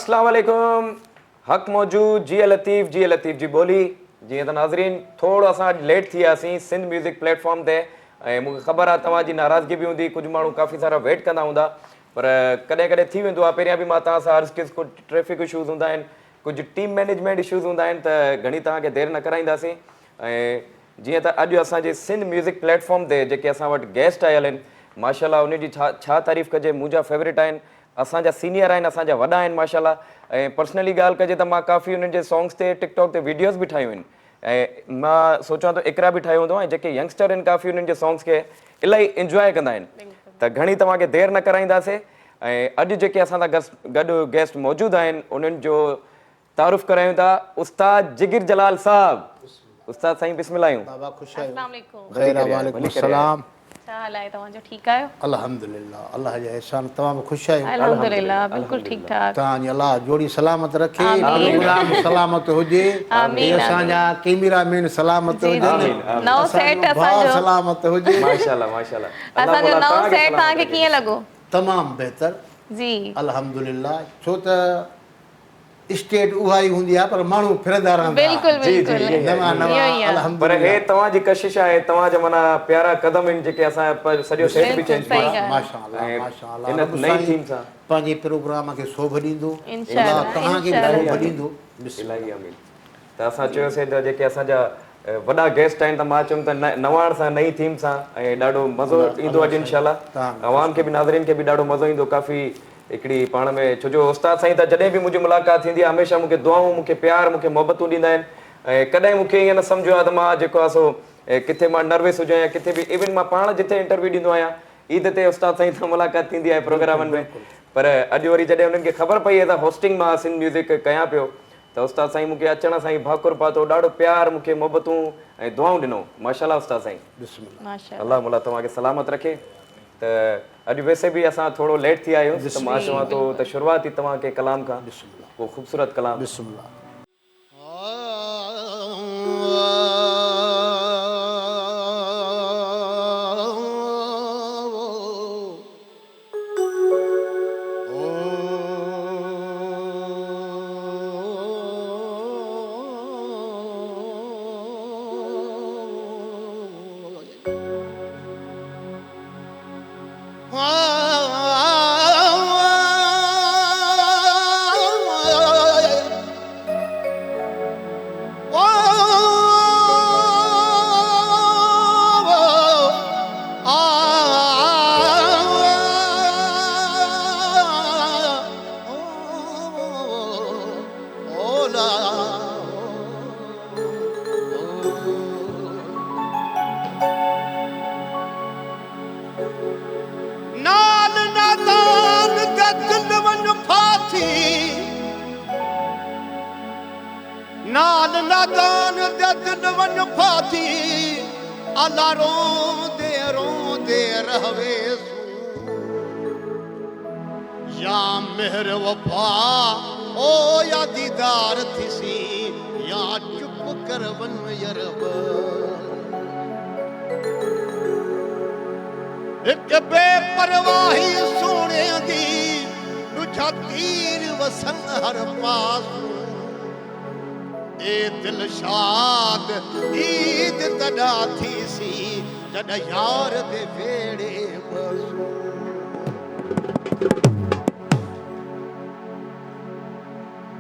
अस्सलाम वालेकुम। हक मौजूद जी लतीफ़ जी बोली। जी तो नाज़रीन थोड़ा असां लेट थी वियासीं सिंध म्यूज़िक प्लेटफॉर्म ते ऐं मूंखे ख़बर आहे तव्हांजी नाराज़गी बि हूंदी, कुझु माण्हू काफ़ी सारा वेट कंदा हूंदा, पर कॾहिं कॾहिं थी वेंदो आहे। पहिरियां बि मां तव्हां सां अर्ज़ु कयुसि, कुझु ट्रैफ़िक इशूज़ हूंदा आहिनि, कुझु टीम मैनेजमेंट इशूज़ हूंदा आहिनि, त घणी तव्हांखे देरि न कराईंदासीं। ऐं जीअं त अॼु असांजे सिंध म्यूज़िक प्लेटफॉर्म ते जेके असां वटि गेस्ट आयल आहिनि, माशाल्लाह उन जी छा तारीफ़ कजे, मुंहिंजा फेवरेट आहिनि, असांजा सीनियर आहिनि, असांजा वॾा आहिनि माशाल्लाह। ऐं पर्सनली ॻाल्हि कजे त मां काफ़ी उन्हनि जे सॉन्ग्स ते टिकटॉक ते वीडियोज़ बि ठाहियूं आहिनि ऐं मां सोचां थो इकरा बि ठाहियो हूंदो ऐं जेके यंगस्टर आहिनि काफ़ी उन्हनि जे सॉन्ग्स खे इलाही इंजॉय कंदा आहिनि। त घणी तव्हांखे देरि न कराईंदासीं ऐं अॼु जेके असां सां गॾु गेस्ट मौजूदु आहिनि उन्हनि जो तारुफ़ करायूं था उस्ताद जिगिर जलाल साहब। उस्ताद साईं बिस्मिल्लाह। बाबा खुश आहियो। अस्सलाम वालेकुम। वालेकुम सलाम। छा हाल आहे तव्हांजो? ठीकु आहियो? अल्हम्दुलिल्लाह, अल्लाह जा एहसान। तमाम खुश आहियो? अल्हम्दुलिल्लाह बिल्कुलु ठीकु ठाक। तव्हांजी अल्लाह जोड़ी सलामत रखे, आमीन। प्रोग्राम सलामत हुजे, आमीन। असांजा कैमरामैन सलामत हुजनि, नओं सेट भाउ असांजो सलामत हुजे। माशाल्लाह माशाल्लाह। असांजो नओं सेट तव्हांखे कीअं लॻो? तमामु बहितर जी अल्हम्दुलिल्लाह। छो त स्टेट उहा ई हूंदी आहे पर माण्हू फिरंदा रहंदा। बिल्कुलु बिल्कुलु नवां नवां पर अल्हम्दुलिल्लाह। हे तव्हांजी कशिश आहे, तव्हांजा माना प्यारा कदम आहिनि जेके असां सॼो सेट बि चेंज सही कयो ॻाल्हि। माशाअल्लाह माशाअल्लाह। इन रब नई साईं थीम सां पंहिंजे प्रोग्राम खे शोभ ॾींदो, इंशाअल्लाह, अल्लाह तव्हांखे बि इंशाअल्लाह। शोभ ॾींदो। इलाही आमीन। त असां चयोसीं त जेके असांजा वॾा गेस्ट आहिनि त मां चयुमि त नवाण सां नई थीम सां ऐं ॾाढो मज़ो ईंदो अॼु इंशाअल्लाह। अवाम खे बि नाज़रीन खे बि ॾाढो मज़ो ईंदो काफ़ी हिकिड़ी पाण में, छो जो उस्ताद साईं त जॾहिं बि मुंहिंजी मुलाक़ात थींदी आहे हमेशह मूंखे दुआऊं, मूंखे प्यार, मूंखे मोहबतूं ॾींदा आहिनि ऐं कॾहिं मूंखे ईअं न सम्झो आहे त मां जेको आहे सो किथे मां नर्वस हुजां या किथे बि, इवन मां पाण जिथे इंटरव्यू ॾींदो आहियां ईद ते उस्ताद साईं सां मुलाक़ात थींदी आहे प्रोग्रामनि में, पर अॼु वरी जॾहिं उन्हनि खे ख़बर पई आहे त होस्टिंग मां सिंध म्यूज़िक कयां पियो त उस्ताद साईं मूंखे अचण सां ई भाकुर पातो, ॾाढो प्यार, मूंखे मोहबतूं ऐं दुआऊं ॾिनो। माशाल्लाह उस्ताद साईं, अल्लाह मुला तव्हांखे सलामत रखे। त अॼु वैसे बि असां थोरो लेट थी आहियूं त मां चवां थो त शुरूआत ई तव्हांखे कलाम खां, को ख़ूबसूरत कलाम। नाल नादान दर्द वन फाथी अल्लाह रोंदे रहवे या मेहर वफा ओ या दीदार थिसी या चुप कर वन यरब एक बेपरवाही सोने दी दुजा तीर वसन हर पास ए दिल शाद ईद तड़ा थी सी जॾ यार दे वेड़े बसो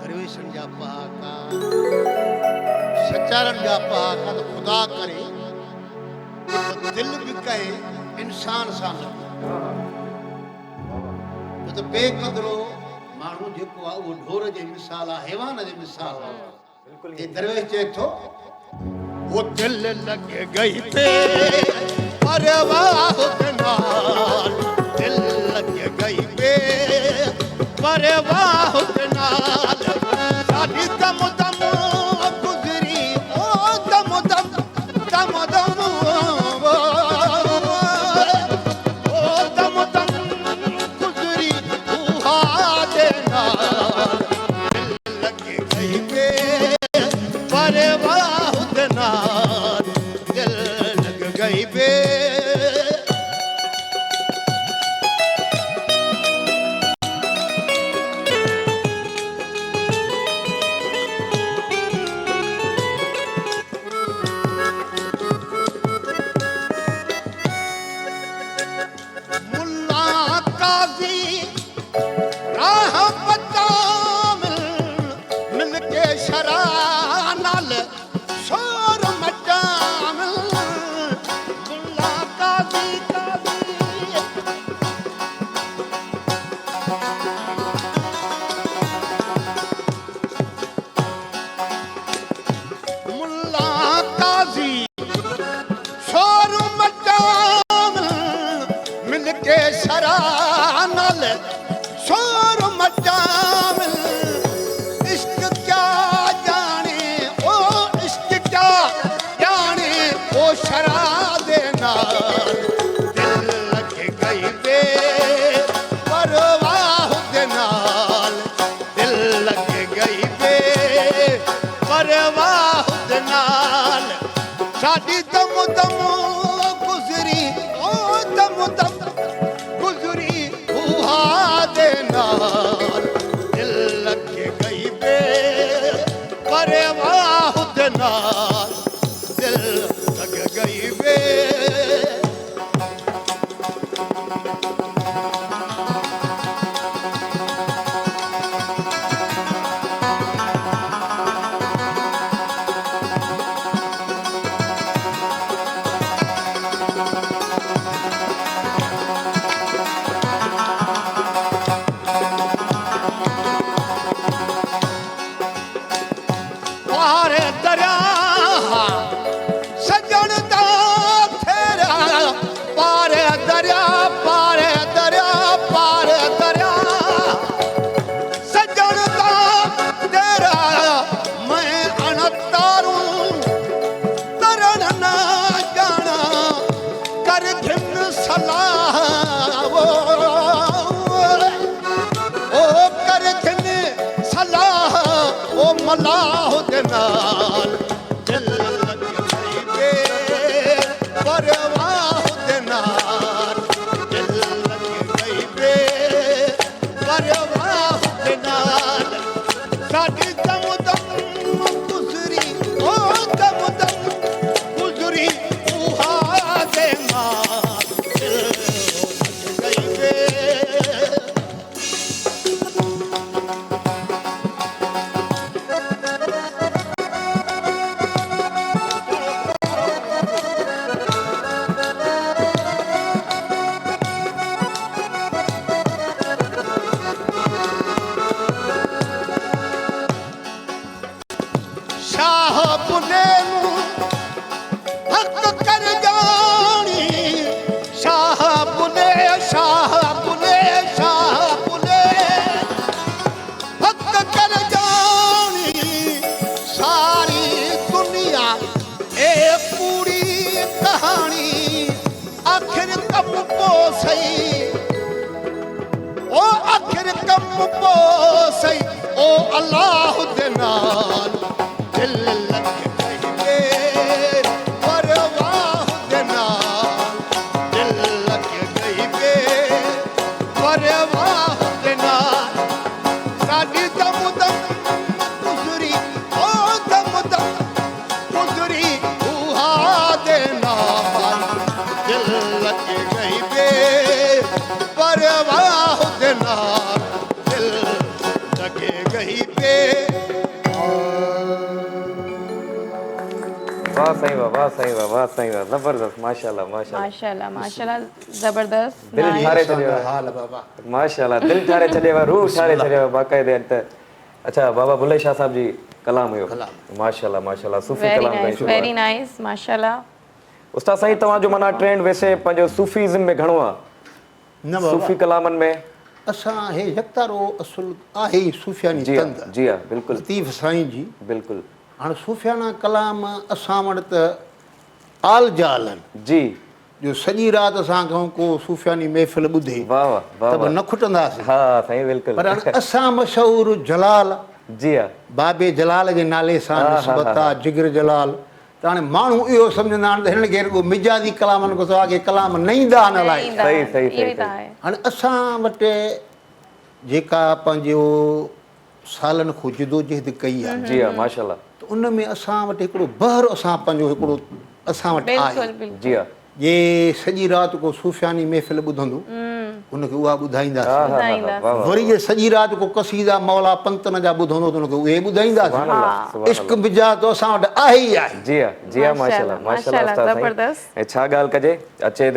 दरवेशन जा पाका सचारन जा पाका तो खुदा करे तो दिल भी कहे इंसान सा तो बेकदरो मानू जेको आ वो ढोर जे मिसाल आ, हैवान जे मिसाल आ। ये दरवेश चेक थो वो दिल लग गई पे परवाह के नाल दिल लग गई पे परवाह के नाल साडी दम दम गुजरी ओ दम दम दम दम ओ दम दम गुजरी उहा दे नाल दिल लग गई पे दिल लग गई बे साडी दम दम गुज़री ओ दम दम गुज़री उहा दे नाल दिल लगे गई बे परवाह दे नाल दिल लग गई बे पार दरिया सजन दा फेरा पार दरिया पार दरिया पार दरिया सजन दा तेरा मैं अनतारू तरन ना जाना कर घिन सलाह ओ कर घिन सलाह ओ मलाह दे नाल दिल लग गई बे परवाह दे नाल दिल लग गई बे परवाह दे नाल साडी दम दम गुज़री ओ दम दम गुज़री उहा दे नाल दिल लग गई बे शाह पुने हक कर जानी शाह पुने शाह पुने शाह पुने हक कर जानी सारी दुनिया ए पूरी कहानी आखिर कब पो सही ओ आखिर कब पो सही ओ अल्लाह दे नाल दिल लग गई बे परवाह दे नाल दिल लग गई बे परवाह दे नाल साडी दम दम गुज़री ओ दम दम गुज़री उहा दे नाल दिल लग गई बे परवाह दे नाल दिल लग गई बे वाह सही वाह सही वाह सही वाह जबरदस्त माशाल्लाह माशाल्लाह माशाल्लाह माशाल्लाह जबरदस्त दिल nice. ठारे छॾियो हाल बाबा माशाल्लाह दिल ठारे छॾियो रूह ठारे छॾियो बाक़ाइदे त अच्छा बाबा बुल्ले शाह साहब जी कलाम हुयो माशाल्लाह माशाल्लाह सूफी Very कलाम nice, very nice, माशाल्लाह। उस्ताद साईं तव्हांजो माना ट्रेंड वैसे पंहिंजो सूफीज़म में घणो आहे न बाबा सूफी कलामनि में असां हे यकतारो असुल आहे ई सूफ़ियानी जी तंद जी हा बिल्कुलु लतीफ़ साईं जी बिल्कुलु हाणे सूफ़ियाना कलाम असां वटि त आल जाल आहिनि जी जो सॼी राति असां खां को सूफ़ियानी महफ़िल ॿुधे वाह वाह वाह त बि वाह न खुटंदासीं हा साईं बिल्कुलु पर हाणे असां मशहूरु जलाल जी हा बाबे जलाल जे नाले सां हा, हा, निस्बत आहे जिगर जलाल त हाणे माण्हू इहो सम्झंदा आहिनि त हिन खे रुॻो मिजाजी कलामनि खां सवाइ के कलाम न ईंदा आहिनि अलाए सही, सही, इहो ई सही। त आहे। हाणे असां वटि जेका पंहिंजो सालनि खां जदोजहद कई आहे जी हा माशाल्लाह त उन में असां वटि हिकिड़ो बहर असां पंहिंजो हिकिड़ो असां वटि बिल्कुलु आहे बिल्कुलु जी हा जे सॼी राति को सूफ़ियानी महफ़िल ॿुधंदो उनखे उहा ॿुधाईंदासीं ॿुधाईंदासीं। वाह वाह वरी जे सॼी राति को कसीदा मौला पंतन जा ॿुधंदो त उनखे उहे ॿुधाईंदासीं सुभान अल्लाह इश्क मिजाज त असां वटि आहे ई आहे जी हा जी हा माशाल्लाह माशाल्लाह, माशाल्लाह उस्ताद साईं ज़बरदस्त। ऐं छा ॻाल्हि कजे अचे त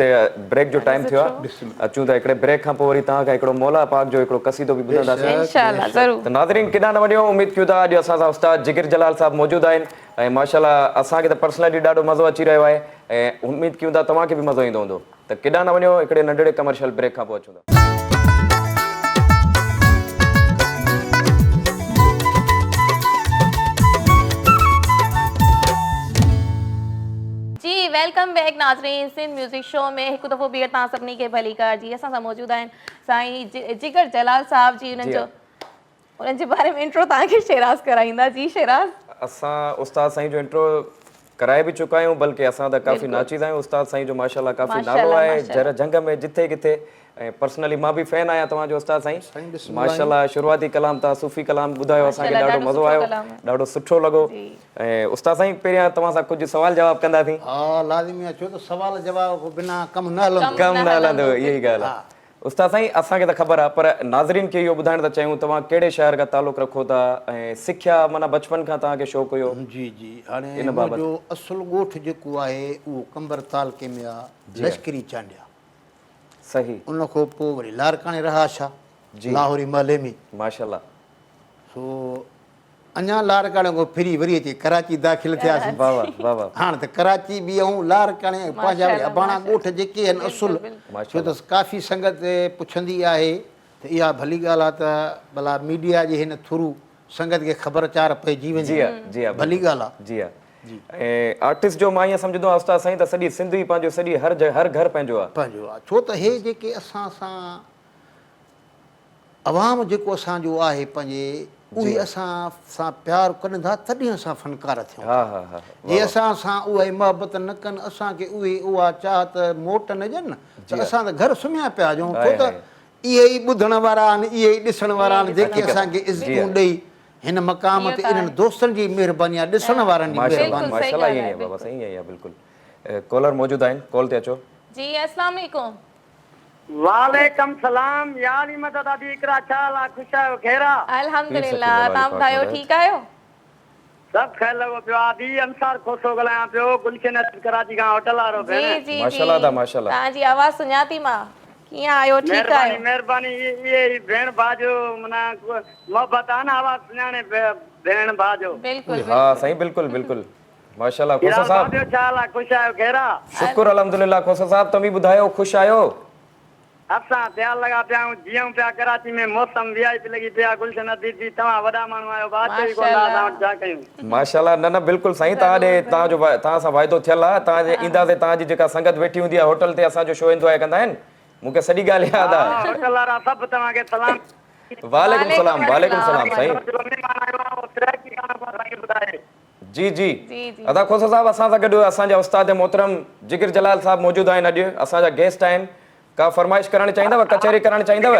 ब्रेक जो टाइम थियो आहे अचूं था हिकिड़े ब्रेक खां पोइ वरी तव्हां खां हिकिड़ो मौला पाक जो हिकिड़ो कसीदो बि ॿुधंदासीं इंशाल्लाह ज़रूर। त नाज़रीन केॾां न वञो उमेद कयूं था अॼु असां सां उस्ताद जिगर जलाल साहब मौजूदु आहिनि ऐं माशाल्लाह असांखे त पर्सनली ॾाढो मज़ो अची रहियो आहे ऐं उमेद कयूं था तव्हांखे बि मज़ो ईंदो हूंदो त केॾां न वञो हिकिड़े नंढड़े कमर्शियल ब्रेक खां पोइ अचूं था जी वेलकम बैक नाज़रीन सिंध म्यूज़िक शो में हिकु दफ़ो ॿीहर तव्हां सभिनी खे भली कार जी असां सां मौजूदु आहिनि साईं जिगर जलाल साहब जी उन्हनि जे बारे में इंट्रो तव्हांखे शेराज़ कराईंदा जी शेराज़ असां उस्ताद साईं जो इंट्रो कराए भी चुका आहियूं, बल्कि असां त काफ़ी नाचीदा आहियूं उस्ताद साईं जो माशाल्लाह काफ़ी नालो आहे जर जंग में जिथे किथे। ऐं पर्सनली मां बि फैन आहियां तव्हांजो उस्ताद साईं, माशाल्लाह शुरूआती कलाम तव्हां सूफ़ी कलाम ॿुधायो, असांखे ॾाढो मज़ो आयो, ॾाढो सुठो लॻो। ऐं उस्ताद साईं पहिरियां तव्हां सां कुझु सवाल जवाब कंदासीं। हा लाज़मी आहे, छो त सवाल जवाब खां बिना कमु न हलंदो। कमु न हलंदो, इहा ई ॻाल्हि आहे। उस्ताद साईं असांखे त ख़बर आहे, पर नाज़रीन खे इहो ॿुधाइण था चाहियूं तव्हां कहिड़े शहर खां तालुक़ु रखो था ऐं सिख्या माना बचपन खां तव्हांखे शौक़ु हुयो? जी जी, हाणे मुंहिंजो असुलु ॻोठु जेको आहे उहो कंबर तालके में आहे, लश्करी चांडिया। सही। उन खां पोइ वरी लारकाणे रहाशा लाहौरी महले में माशाल्लाह। सो अञा लारकाणे खां फिरी वरी अची कराची दाख़िल थियासीं। वाह वाह वाह वाह। हाणे त कराची बि ऐं लारकाणे पंहिंजा वरी अबाणा ॻोठ जेके आहिनि असुलु, छो त काफ़ी संगत पुछंदी आहे त इहा भली ॻाल्हि आहे त भला मीडिया जे हिन थ्रू संगत खे ख़बर चार पइजी वञे। जी हा, जी हा, भली ॻाल्हि आहे। जी हा। ऐं आर्टिस्ट जो मां ईअं सम्झंदो आहियां उस्ताद साईं त सॼी सिंधी पंहिंजो सॼी हर घर पंहिंजो आहे। पंहिंजो आहे, छो त हे जेके असां सां अवाम जेको असांजो आहे पंहिंजे, उहे असां सां प्यारु कनि था तॾहिं असां फनकार थियूं। हा हा हा। जे असां सां उहे मोहबत न कनि, असांखे उहे उहा चाहत मोट न ॾियनि न, त असां त घर सुम्हिया पिया हुजूं। छो त इहे ई ॿुधण वारा आहिनि, इहे ई ॾिसण वारा आहिनि जेके असांखे इज़तूं ॾेई हिन मक़ाम ते इन्हनि दोस्तनि जी महिरबानी आहे, ॾिसण वारनि जी महिरबानी। माशाल्लाह ईअं ई आहे बाबा, सही आहे बिल्कुलु। कॉलर मौजूदु आहिनि, कॉल ते अचो। जी अस्सलाम वालेकुम। वालेकुम सलाम यानी मदद अभी इकरा चाला खुश आयो घेरा। अल्हम्दुलिल्लाह, तव्हां ॿुधायो ठीकु आहियो? सब ख्याल लॻो पियो आहे। दी अंसार खोसो ॻाल्हायां पियो, गुलशन कराची खां होटल वारो जी भेण। जी माशाल्लाह दा माशाल्लाह। तव्हांजी आवाज़ सुञाती मां। कीअं आहियो? ठीकु आहियो? महिरबानी ये भेण भाजो मना मोहब्बत आहे न, आवाज़ सुञाणे भेण भाजो। बिल्कुलु हा साईं, बिल्कुलु बिल्कुलु। माशाल्लाह खोसा साहब। चाला खुश आयो घेरा। शुक्र अल्हम्दुलिल्लाह। खोसा साहब तव्हीं ॿुधायो ख़ुशि आहियो? असां ध्यानु लॻा पिया आहियूं, जीअं पिया कराची में मौसम वीआईपी लॻी पिया। गुलशन दीदी तव्हां वॾा माण्हू आहियो, बात ई कोन असां वटि छा कयूं। माशाल्लाह। न न बिल्कुलु साईं, तव्हां ॾे तव्हांजो तव्हां सां वाइदो थियल आहे। तव्हां ईंदासीं, तव्हांजी जेका संगत वेठी हूंदी आहे होटल ते, असांजो शो इंजॉय कंदा आहिनि। मूंखे सॼी ॻाल्हि यादि आहे। होटल वारा सभु तव्हांखे सलाम। वालेकुम सलाम, वालेकुम सलाम साईं। जी जी अदा खोसा साहब, असां सां गॾु असांजा उस्ताद मोहतरम जिगर जलाल साहब मौजूदु आहिनि, अॼु असांजा गेस्ट आहिनि। का फरमाइश करणु चाहींदव, कचहरी करणु चाहींदव?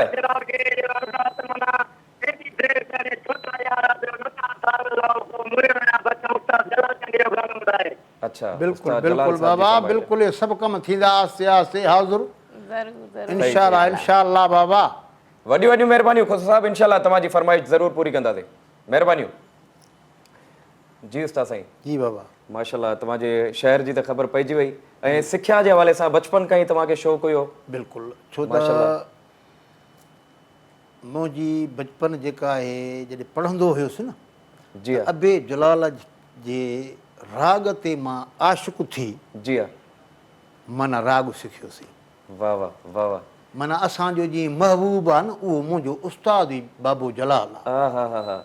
अच्छा बिल्कुलु बिल्कुलु बाबा, बिल्कुलु सभु कम थींदा आहिस्ते आहिस्ते हाज़ुर इंशाअल्लाह इंशाअल्लाह बाबा। वॾियूं वॾियूं महिरबानियूं खोसा साहब, इंशाअल्लाह तव्हांजी फरमाइश ज़रूरु पूरी कंदासीं। महिरबानियूं। जी उस्ताद साईं। जी बाबा। माशाल्लाह, तव्हांजे शहर जी त ख़बर पइजी वई ऐं सिख्या जे हवाले सां बचपन खां ई तव्हांखे शौक़ु हुयो? बिल्कुलु, छो त मुंहिंजी बचपन जेका आहे जॾहिं पढ़ंदो हुयुसि न, जी अबे जलाल जे राग ते मां आशिक़ थी। जी हा। माना राग सिखियोसीं। वाह वाह वाह वाह। माना असांजो जीअं महबूब आहे न, उहो मुंहिंजो उस्ताद ई बाबू जलाल आहे। हा हा हा हा।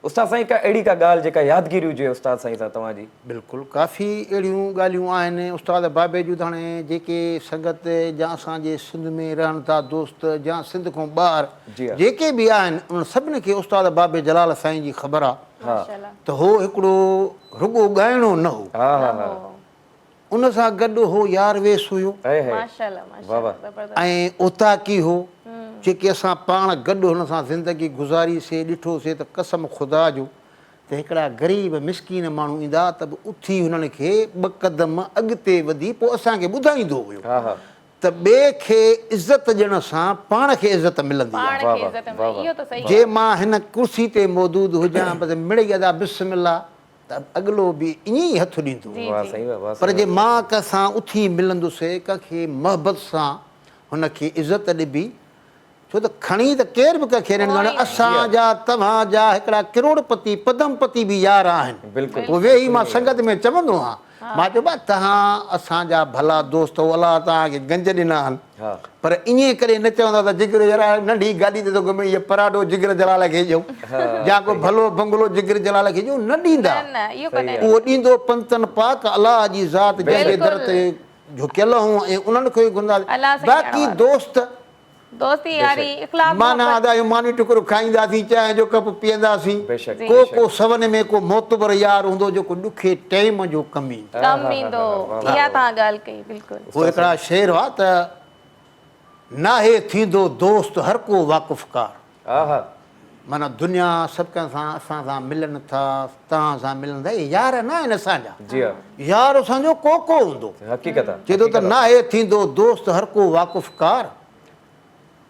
उस्ताद साईं, का अहिड़ी का ॻाल्हि जेका यादगिरी हुजे उस्ताद साईं सां तव्हांजी? बिल्कुलु, काफ़ी अहिड़ियूं ॻाल्हियूं आहिनि उस्ताद बाबे जूं। हाणे जेके संगत या असांजे सिंध में रहनि था दोस्त, या सिंध खां ॿाहिरि जेके बि आहिनि, उन सभिनी खे उस्ताद बाबे जलाल साईं जी ख़बर आहे त हो हिकिड़ो रुॻो ॻाइणो न हो, उन सां गॾु हो यार वेस हुयो ऐं ओताकी हो, जेके असां पाण गॾु हुन सां ज़िंदगी गुज़ारीसीं। ॾिठोसीं त कसम ख़ुदा जो त हिकिड़ा ग़रीब मिसकीन माण्हू ईंदा त बि उथी हुननि खे ॿ क़दम अॻिते वधी पोइ असांखे ॿुधाईंदो हुयो त ॿिए खे इज़त ॾियण सां पाण खे इज़त मिलंदी आहे। जे मां हिन कुर्सी ते मौजूदु हुजां, बसि मिड़ई अदा बिस्मिल्लाह, त अॻिलो बि ईअं ई हथु ॾींदो। पर जे मां कंहिंसां उथी मिलंदुसि, कंहिंखे मोहबत सां हुनखे इज़त ॾिबी, छो त खणी त केर बि कंहिंखे ॾींदो आहे। असांजा तव्हांजा हिकिड़ा करोड़पति पदमपति बि यार आहिनि। पोइ वेही मां संगत में चवंदो आहियां, मां चयो भाउ तव्हां असांजा भला दोस्त हो, अलाह तव्हांखे गंज ॾिना आहिनि, पर ईअं करे न चवंदा त जिगर जलाल नंढी गाॾी ते थो घुमे, इहो पराठो जिगर जलाल खे ॾियो या को भलो बंगलो जिगर जलाल खे ॾियो, न ॾींदा। उहो ॾींदो पंतनि पाक अलाह जी ज़ात जंहिंजे दर ते झुकियल हूं ऐं उन्हनि खे ई घुरंदा। बाक़ी दोस्त दोस्ती यारी इखलास माना मोहब्बत। आदा मानी टुकड़ो खाईंदासीं चांहि जो कप पीअंदासीं बेशक, को को सवन में को मोतबर यार हूंदो जेको ॾुखे टाइम जो कमी कम ईंदो इहा तव्हां ॻाल्हि कई बिल्कुलु उहो हिकिड़ा शेर हुआ त नाहे थींदो दोस्त हर को वाक़ुफ़कार हा हा माना दुनिया सभु कंहिं सां असां सां मिलनि था तव्हां सां मिलनि था इहे यार न आहिनि असांजा जी हा यार असांजो को हूंदो हक़ीक़त आहे चए थो त नाहे थींदो दोस्त हर को वाक़ुफ़कार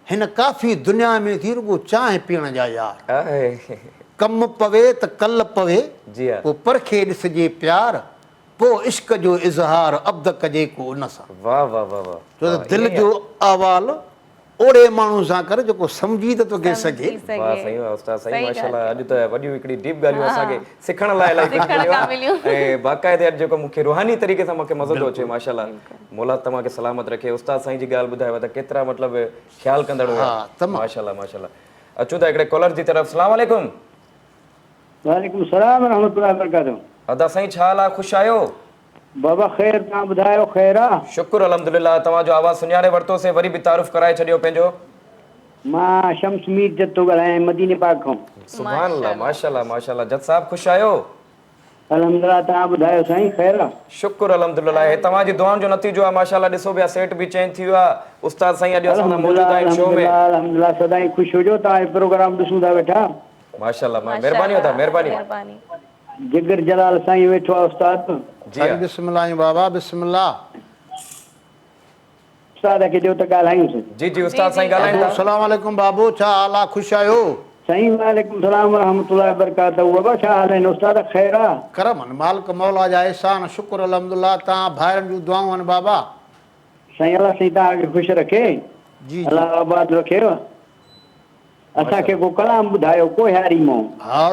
हिन काफ़ी दुनिया में थी रुगो चांहि पीअण जा यार आहे कमु पवे त कल्ह पवे जी हा पोइ परखे ॾिसजे प्यार पोइ इश्क जो इज़हार अब्द कजे को उन सां वाह वाह वाह वाह छो त दिलि जो अहवाल ओड़े माण्हू सां कर जेको सम्झी त तोखे सघे वाह सही वाह उस्ताद सही सही माशाल्लाह अॼु त वॾियूं हिकिड़ी डीप ॻाल्हियूं असांखे सिखण लाइ इलाही सिखण कुझु खां मिलियो आहे। ऐं बाक़ाइदे अॼु जेको मूंखे रूहानी तरीक़े सां मूंखे मज़ो थो अचे माशाल्लाह मौला तव्हांखे सलामत रखे उस्ताद साईं जी ॻाल्हि ॿुधायव त केतिरा मतिलबु ख़्यालु कंदड़ हुआ माशाल्लाह माशाल्लाह अचूं था हिकिड़े कॉलर जी तरफ़ सलाम वालेकुम वालेकुम सलाम रहमतुल्लाहि वबरकातुहू अदा साईं छा हाल आहे ख़ुशि आहियो बाबा ख़ैर तव्हां ॿुधायो ख़ैर आहे शुक्र अल्हम्दुलिल्लाह तव्हांजो आवाज़ सुञाणे वरितोसीं वरी बि तारुफ़ कराए छॾियो पंहिंजो मां शम्स मीर जत थो ॻाल्हायां मदीने पाक खां सुभान अल्लाह माशाल्लाह माशाल्लाह जत साहब ख़ुशि आहियो अल्हम्दुलिल्लाह तव्हां ॿुधायो साईं ख़ैर आहे शुक्र अल्हम्दुलिल्लाह हे तव्हांजी दुआउनि जो नतीजो आहे माशाल्लाह ॾिसो पिया सेट बि चेंज थी वियो आहे उस्ताद साईं अॼु असां सां मौजूद आहिनि शो में अल्हम्दुलिल्लाह सदाईं ख़ुशि हुजो तव्हां प्रोग्राम ॾिसूं था वेठा माशाल्लाह महिरबानी अदा महिरबानी महिरबानी जिगर जलाल साईं वेठो आहे उस्ताद जी हा बिस्मिल्लाह बाबा बिस्मिल्लाह उस्ताद खे ॾियो त ॻाल्हायूंसि जी जी उस्ताद साईं ॻाल्हाइनि था अस्सलाम वालेकुम बाबू छा हाल आहे ख़ुशि आहियो साईं वालेकुम सलाम रहमतुल्लाहि वबरकातुहू बाबा छा हाल आहिनि उस्ताद ख़ैर आहे करम मालिक मौला जा एहसान शुक्र अल्हम्दुलिल्लाह तव्हां भाइरनि जूं दुआऊं आहिनि बाबा साईं अलाह साईं तव्हांखे ख़ुशि रखे जी जी अलाह आबाद रखेव असांखे को कलाम ॿुधायो कोहियारी मां हा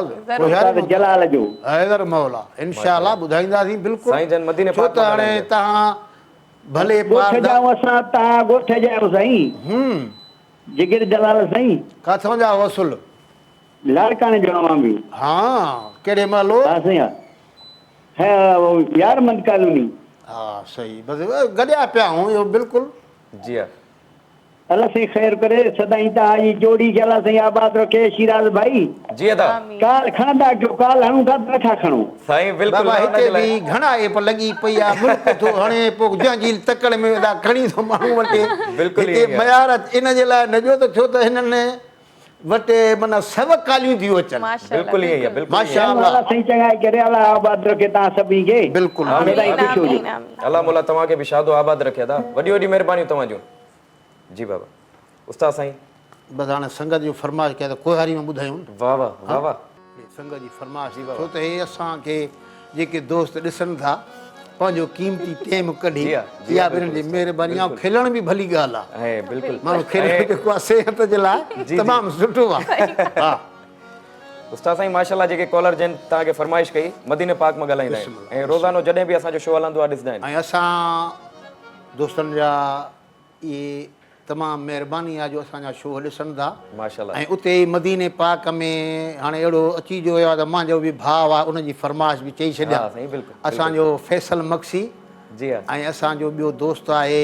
उस्ताद जलाल जो हैदर मौला इंशाअल्लाह ॿुधाईंदासीं बिल्कुलु साईं जन मदीने छो पाक त हाणे तव्हां भले ॻोठ जाऊं असां तव्हां ॻोठ जायो साईं जिगर जलाल साईं किथां जा वसूल लाड़काणे जो आवां बि हा कहिड़े महिल हा साईं यार मंद कॉलोनी हा सही बसि गॾिया पिया आहियूं इहो बिल्कुलु जी हा अलाह साईं ख़ैर करे सदाईं तव्हांजी जोड़ी खे अलाह साईं आबाद रखे शिराज भाई जी अदा काल खणंदा कयो काल हणूं था नथा खणो साईं बिल्कुलु बाबा हुनजे हिते लाइ- बि घणा एप लॻी पई आहे मुल्क थो हणे पोइ जंहिंजी तकड़ में वेंदा खणी थो माण्हू वटि बिल्कुलु हिते ईअं आहे। मयार इन जे लाइ न जो त छो त हिननि वटि माना सभ कालियूं थियूं अचनि बिल्कुलु ईअं ई आहे बिल्कुलु ईअं ई माशा आहे। अलाह साईं चङाई करे अलाह आबाद रखे तव्हां सभिनी खे बिल्कुलु सदाईं ख़ुशि हुजो अल्लाह मौला तव्हांखे बि शादो आबाद रखे अदा वॾी वॾी महिरबानियूं तव्हांजूं जी बाबा उस्ताद साईं बसि हाणे संगत जो फरमाइश कया त कोहारी में ॿुधायूं न वाह वाह वाह वाह संगत जी फरमाइश छो त हे असांखे जेके दोस्त ॾिसनि था पंहिंजो क़ीमती टाइम कढी जी हा, जी इहा हा, बि हिननि जी महिरबानी ऐं खिलण बि भली ॻाल्हि आहे ऐं बिल्कुलु माण्हू खिलण जेको आहे सिहत जे लाइ जी। तमामु सुठो आहे हा उस्ताद साईं माशाल्लाह जेके कॉलर जन तव्हांखे फरमाइश कई मदीने पाक में ॻाल्हाईंदा आहिनि ऐं रोज़ानो जॾहिं बि असांजो शो हलंदो आहे ॾिसंदा आहिनि ऐं असां दोस्तनि जा इहे तमामु महिरबानी आहे जो असांजा शो ॾिसनि था माशाल्लाह ऐं उते ई मदीने पाक में हाणे अहिड़ो अची जो वियो आहे त मुंहिंजो बि भाउ आहे उनजी फरमाइश बि चई छॾिया हा साईं बिल्कुलु असांजो फैसल मक्सी जी हा ऐं असांजो ॿियो दोस्त आहे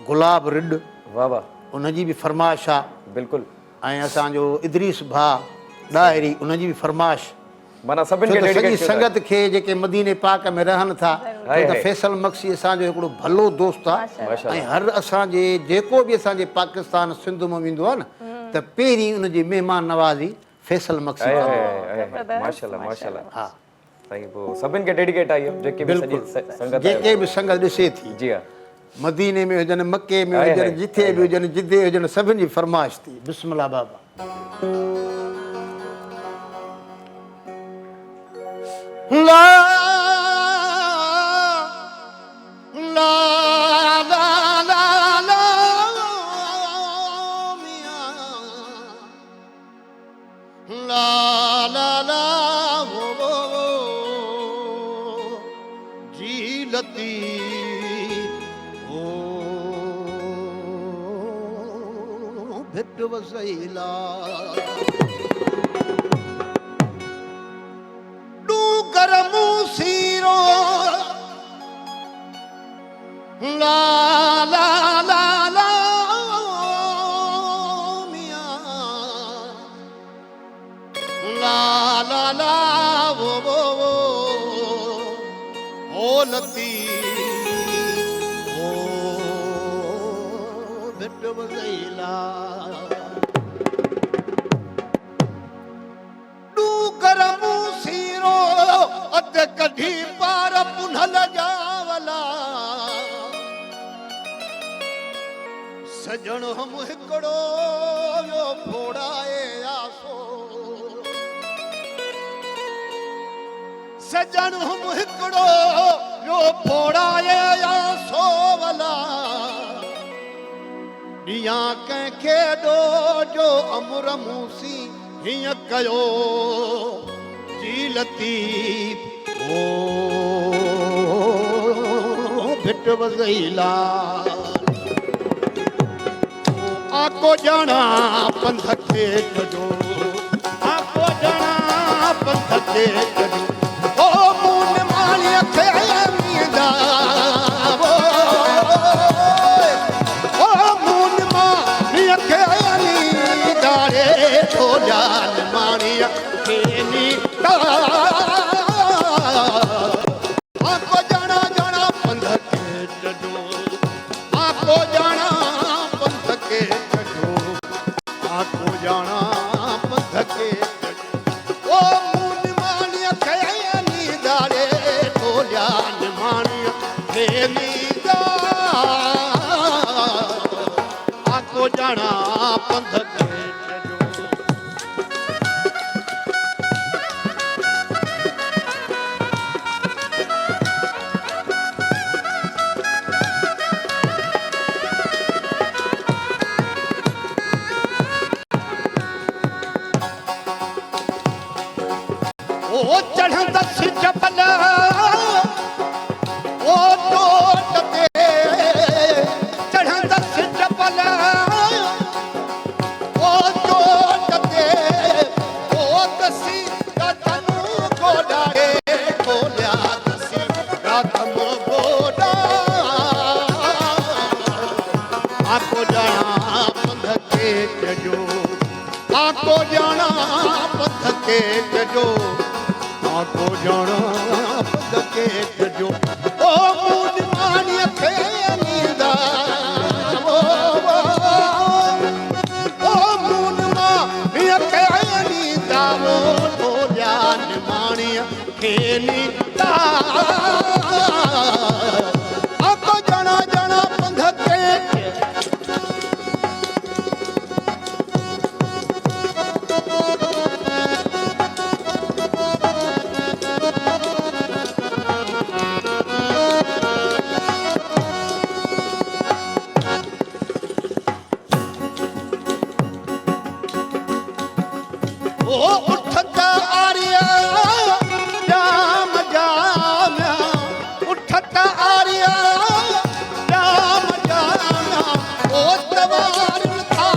गुलाब रिड वाह वाह उनजी बि फरमाइश आहे बिल्कुलु ऐं असांजो इदरीस भाउ ॾाहिरी उनजी बि फरमाइश माना छो सभिनि खे त सॼी डेडिकेट संगत खे जेके मदीने पाक में रहनि था छो हाय त हाय। फैसल मक्सी असांजो हिकिड़ो भलो दोस्त आहे माशाल्लाह ऐं हर असांजे जेको बि असांजे पाकिस्तान सिंध में वेंदो आहे न त पहिरीं उनजी महिमान नवाज़ी फैसल मक्सी ऐं- थींदी ऐं- ऐं- माशाल्लाह माशाल्लाह हा साईं पोइ सभिनि खे डेडिकेट आहे इहो जेके बि सॼी बिल्कुलु संगत जेके आहे बि संगत ॾिसे थी जी हा मदीने में हुजनि मके में हाय हुजनि हाय, जिथे बि हुजनि जिथे हुजनि सभिनि जी फरमाइश थी बिस्मिल्लाह बाबा ला ला ला ला ला मियां ला ला ला वो जी लती ओ भिट वसैला करमू सीरो ला ला ला ला रती ओ बिट वज़ैला डू गरमू सीरो अध कढी पार पुनल जावला सजण हम हिकड़ो यो फोड़ाए आसो सजण हम हिकड़ो यो फोड़ाए आसो वला ॾियां कंहिंखे ॾो जो अमुर मूसी हीअं कयो जी लतीफ़ ओ भिट वज़ैला आको जाना पंथ खे कढो आको जाना पंथ खे कढो ओ मून मालीअ खे मींदा ओ मून मालीअ खे मींदा रे थोड़ान माणीअ खे मींदा आको जाना जाना पंथ खे कढो आको जाना पंथ खे आको जाना पंथ के ओ मून मानिया खे नींदा रे थोड़ान मानिया खे नींदा आको जाना पंथ के ओ चढ़ंदा जबल ओ टोट ते चढ़ंदा जबल ओ टोट ते ओ दसी कदम गोडारे खोलिया दसी कदम गोडा आको जाना पंथ के कजो आको जाना पंथ के कजो आको जाना पंथ के कजो ओ मून मानिया खे नींदा ओ मून मानिया खे नींदा वो थोड़ान मानिया खे नींदा आको जाना जाना पंथ के ओ उठत आरिया जाम जाम उठत आरिया जाम जाम ओ तवार था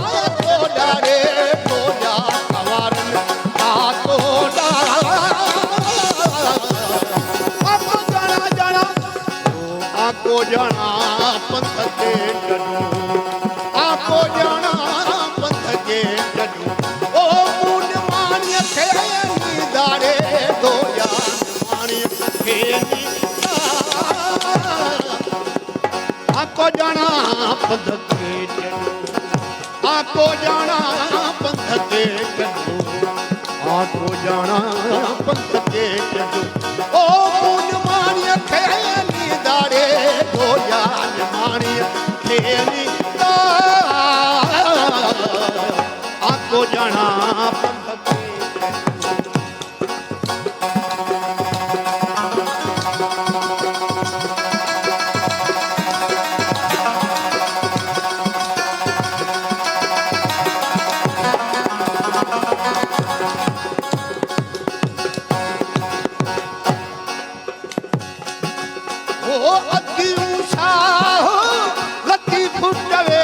तोड़ा रे तोड़ा तवार था तोड़ा आको जाना जाना आको जाना पंथ के कजो आको जाना पंथ के कजो ओ मून मानिया खे नींदा रे थोड़ा मानिया खे नींदा आको जाना पंथ के कजो आको जाना पंथ के कजो आको जाना पंथ के कजो ओ मून मानिया खे नींदा रे थोड़ा मानिया खे नींदा आको जाना पंथ के ओ अदियूं साहो लती फुटवे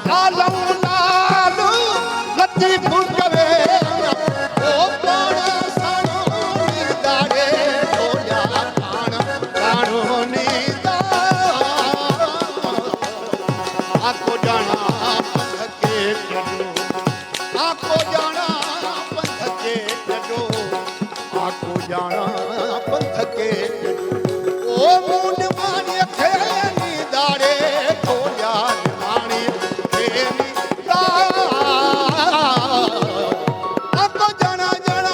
लालम लालू लती फुटवे ओ पाण साणो नींदा रे थोड़ा पाण साणो नींदा आको जाना पंथ के कजो आको जाना पंथ के कजो आको जाना पंथ के कजो ओ मून मानी खेनी दाड़े खोया मानी खेनी अब तो जाना जाना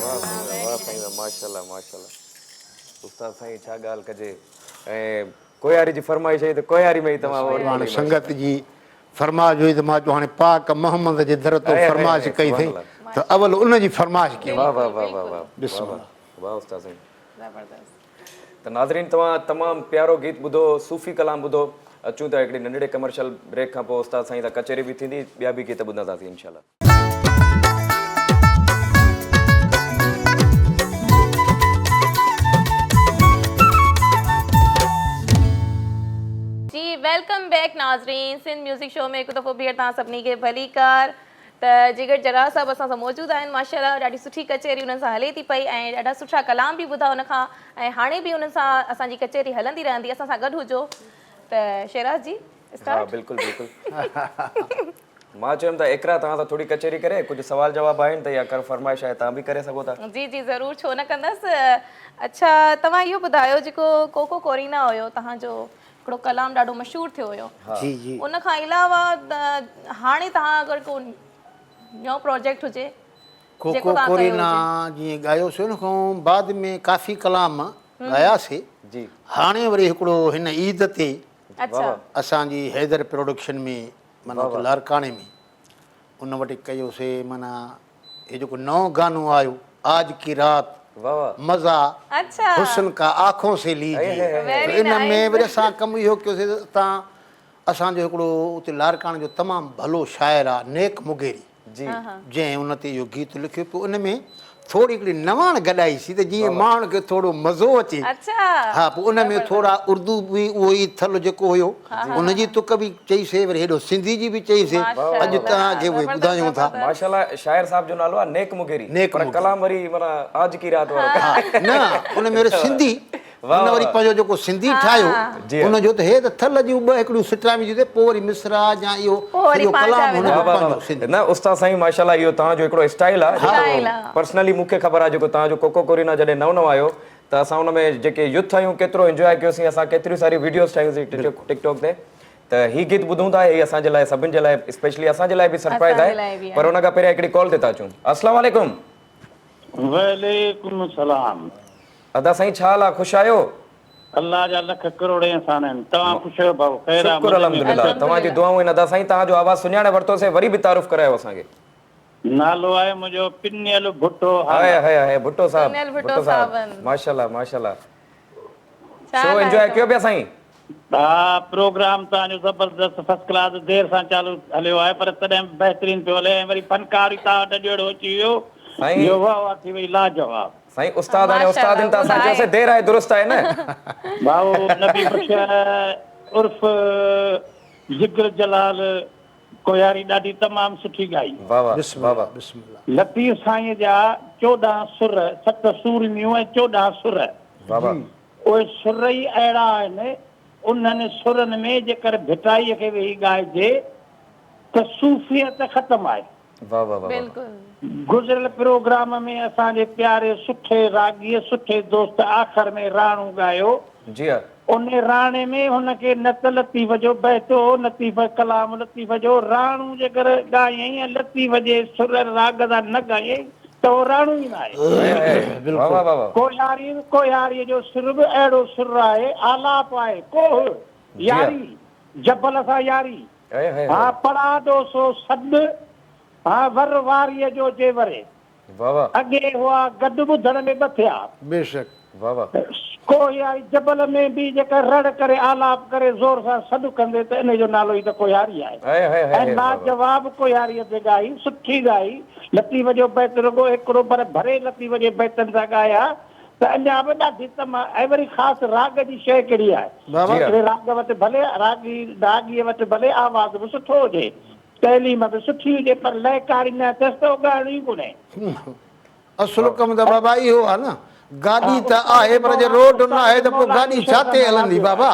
वाह साईं माशाल्लाह माशाल्लाह उस्ताद साईं छा ॻाल्हि कजे ऐं कोयारी जी फरमाइश आहे त कोयारी में ई तव्हां हाणे संगत जी फरमाइश हुई त मां चयो हाणे पाक मोहम्मद जे दर तो फरमाइश कई अथई त अवल उन जी फरमाइश कयूं वाह वाह वाह वाह वाह वाह उस्ताद साईं त नाज़रीन तव्हां तमामु प्यारो गीत ॿुधो सूफ़ी कलाम ॿुधो अचूं था हिकिड़ी नंढड़े कमर्शियल ब्रेक खां पोइ उस्ताद साईं सां कचहरी बि थींदी ॿिया बि गीत ॿुधंदासीं इंशाल्लाह जी वेलकम बैक नाज़रीन सिंध म्यूज़िक शो में हिकु दफ़ो ॿीहर तव्हां सभिनी खे भली कार त जिगर जरा साहब असां सां मौजूद आहिनि माशाल्लाह ॾाढी सुठी कचहरी उन्हनि सां हले थी पई ऐं ॾाढा सुठा कलाम बि ॿुधा उन खां ऐं हाणे बि उन्हनि सां असांजी कचहरी हलंदी रहंदी असां सां गॾु हुजो त शेराज जी हा स्टार्ट बिल्कुलु बिल्कुलु मां चयुमि त एकरा तव्हां सां थोरी कचहरी करे कुझु सवाल जवाब आहिनि त या कर फरमाइश आहे तव्हां बि करे सघो था जी जी ज़रूरु छो न कंदसि अच्छा तव्हां इहो ॿुधायो जेको कोको कोरीना हुयो तव्हांजो हिकिड़ो कलाम ॾाढो मशहूरु थियो हुयो जी जी उन खां अलावा हाणे तव्हां अगरि को नओं प्रोजेक्ट हुजे कोको कोरीना जीअं ॻायोसीं उन खां बाद में काफ़ी कलाम ॻायासीं जी हाणे वरी हिकिड़ो हिन ईद ते अच्छा असांजी हैदर प्रोडक्शन में माना लारकाणे में उन वटि कयोसीं माना हे जेको नओं गानो आयो आज की रात वाह वाह अच्छा हुस्न का आँखों से लीजिए Very इन में nice. वरी असां कमु इहो कयोसीं त तव्हां असांजो हिकिड़ो उते लारकाणे जो तमामु भलो शाइर आहे नेक मुगेरी जी जंहिं उन ते इहो गीत लिखियो पियो उन में थोरी हिकिड़ी नवाण गॾाईसीं त जीअं माण्हुनि खे थोरो मज़ो अचे अच्छा हा पोइ उन में थोरा उर्दू बि उहो ई थल जेको हुयो उनजी तुक बि चईसीं वरी हेॾो सिंधी जी बि चईसीं अॼु तव्हांखे उहे ॿुधायूं था माशाल्लाह शाइर साहब जो नालो आहे नेक मुगेरी नेक पर मुगेरी। कलाम वरी माना आज की रात वारो हा न उन में वरी सिंधी उन वरी पंहिंजो जेको सिंधी जी ठाहियो हा। उनजो त हे त थल जूं ॿ हिकिड़ियूं सिटरा विझी पोइ वरी मिसरा या इहो वरी सॼो पंहिंजा कलाम विधा। हुनजो वाह, वाह, पंहिंजो वाह। सिंधी न उस्ताद साईं माशाल्लाह इहो तव्हांजो हिकिड़ो स्टाइल आहे स्टाइल आहे। पर्सनली मूंखे ख़बर आहे जेको तव्हांजो कोको कोरीना जॾहिं नओं नओं आयो त असां हुन में जेके यूथ आहियूं केतिरो इंजॉय कयोसीं असां केतिरियूं सारी वीडियोस ठाहियूंसीं टिकटॉक ते त ही गीत ॿुधूं था ही असांजे लाइ सभिनि जे लाइ स्पेशली असांजे लाइ बि सरप्राइज़ असांजे लाइ आहे बि आहे। पर हुन खां पहिरियों हिकिड़ी कॉल ते था अचूं अस्सलाम वालेकुम वालेकुम सलाम अदा साईं छा हाल आहे ख़ुशि आहियो अल्लाह जा लख करोड़ इंसान आहिनि तव्हां ख़ुशि आहियो भाऊ ख़ैर आहे, शुक्र मज़े में अल्हम्दुलिल्लाह तव्हांजी दुआऊं आहिनि अदा साईं तव्हांजो आवाज़ सुञाणे वरितोसीं वरी बि तारीफ़ करायो असांखे नालो आहे मुंहिंजो पिनियल भुट्टो हाय हाय हाय भुट्टो साहब सुनिल भुट्टो भुट्टो साहब साहबनि। माशाल्लाह माशाल्लाह छा शो ॻाल्हि एंजॉय कयो? कयो पिया साईं हा प्रोग्राम तव्हांजो ज़बरदस्त फर्स्ट क्लास देरि सां चालू हलियो आहे पर तॾहिं बि बहितरीन पियो हले ऐं वरी फनकार तव्हां वटि जहिड़ो अची वियो साईं। इहो वाह वाह थी वई लाजवाब साईं उस्ताद हाणे माशाल्लाह, उस्ताद आहिनि त असां ॿुधाए। चयोसीं देरि आहे दुरुस्त आहे न भाऊ नबी बख्श उर्फ जिगर जलाल कोयारी ॾाढी तमामु सुठी ॻाई वाह वाह वाह वाह बिस्मिल्लाह लतीफ़ साईं जा 14 सुर 7 सूरनियूं ऐं 14 सुर वाह वाह उहे सुर ई अहिड़ा आहिनि उन्हनि सुरनि में जेकर भिटाईअ खे वेही ॻाइजे त सूफ़ियत ख़तमु आहे वाह वाह वाह बिल्कुलु गुज़िरियल प्रोग्राम में असांजे प्यारे सुठे राॻीअ सुठे दोस्त आख़िर में राणू ॻायो जी हा उन राणे में हुनखे न त लतीफ़ जो बहतो लतीफ़ कलाम लतीफ़ जो राणू जेकर ॻायईं ऐं लतीफ़ जे सुर राग सां न ॻायईं त उहो राणू ई न आहे वाह वाह वाह वाह कोयारीअ जो सुर बि अहिड़ो सुर आहे आलाप आहे कोह यारी जबल सां यारी हाय हाय हा पढ़ादो सो सॾु हा वर वारीअ जो जेवरे वाह वाह अॻे हुआ गॾु ॿुधण में ॿ थिया बेशक वाह वाह कोयारी जबल में बि जेका रड़ करे आलाप करे ज़ोर सां सॾु कंदे त इन जो नालो ई त कोयारी आहे हाय हाय हाय ऐं लाजवाब कोयारीअ ते ॻाई सुठी ॻाई लतीफ़ जो बैत रुगो हिकिड़ो पर भरे लतीफ़ जे बैतनि सां ॻाया त अञा बि ॾाढी तमामु ऐं वरी ख़ासि राग जी शइ कहिड़ी आहे बाबा जी हा। राग वटि भले रागीअ वटि भले आवाज़ बि सुठो हुजे तइलीम बि सुठी हुजे पर लयकारी न अथसि त ॻाइणो ई कोन्हे असुल कमु त बाबा इहो आहे न गाॾी त आहे पर जे रोड न आहे त पोइ गाॾी छा ते हलंदी बाबा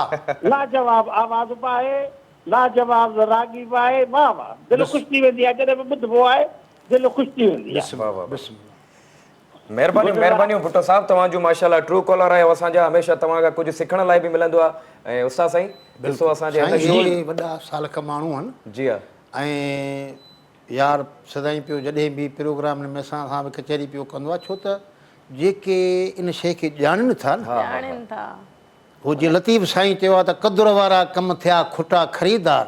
लाजवाब आवाज़ बि आहे लाजवाब रागी बि आहे वाह वाह दिलि ख़ुशि थी वेंदी आहे जॾहिं बि ॿुधिबो आहे दिलि ख़ुशि थी वेंदी आहे वाह वाह बिस्मिल्लाह महिरबानियूं भुट्टो साहब, तव्हांजो माशाल्लाह ट्रू कॉलर आहियो, असांजा हमेशह तव्हां खां कुझु सिखण लाइ बि मिलंदो आहे। ऐं उस्ताद साईं ॾिसो असांजे साईं हंध इहे वॾा सालक माण्हू आहिनि जी हा ऐं यार सदाईं पियो जॾहिं बि प्रोग्राम में सां बि कचहरी पियो कंदो आहे, छो त जेके इन शइ खे ॼाणनि था न, ॼाणनि था। हो जीअं लतीफ़ साईं चयो आहे त क़दुर वारा कम थिया खुटा ख़रीदार,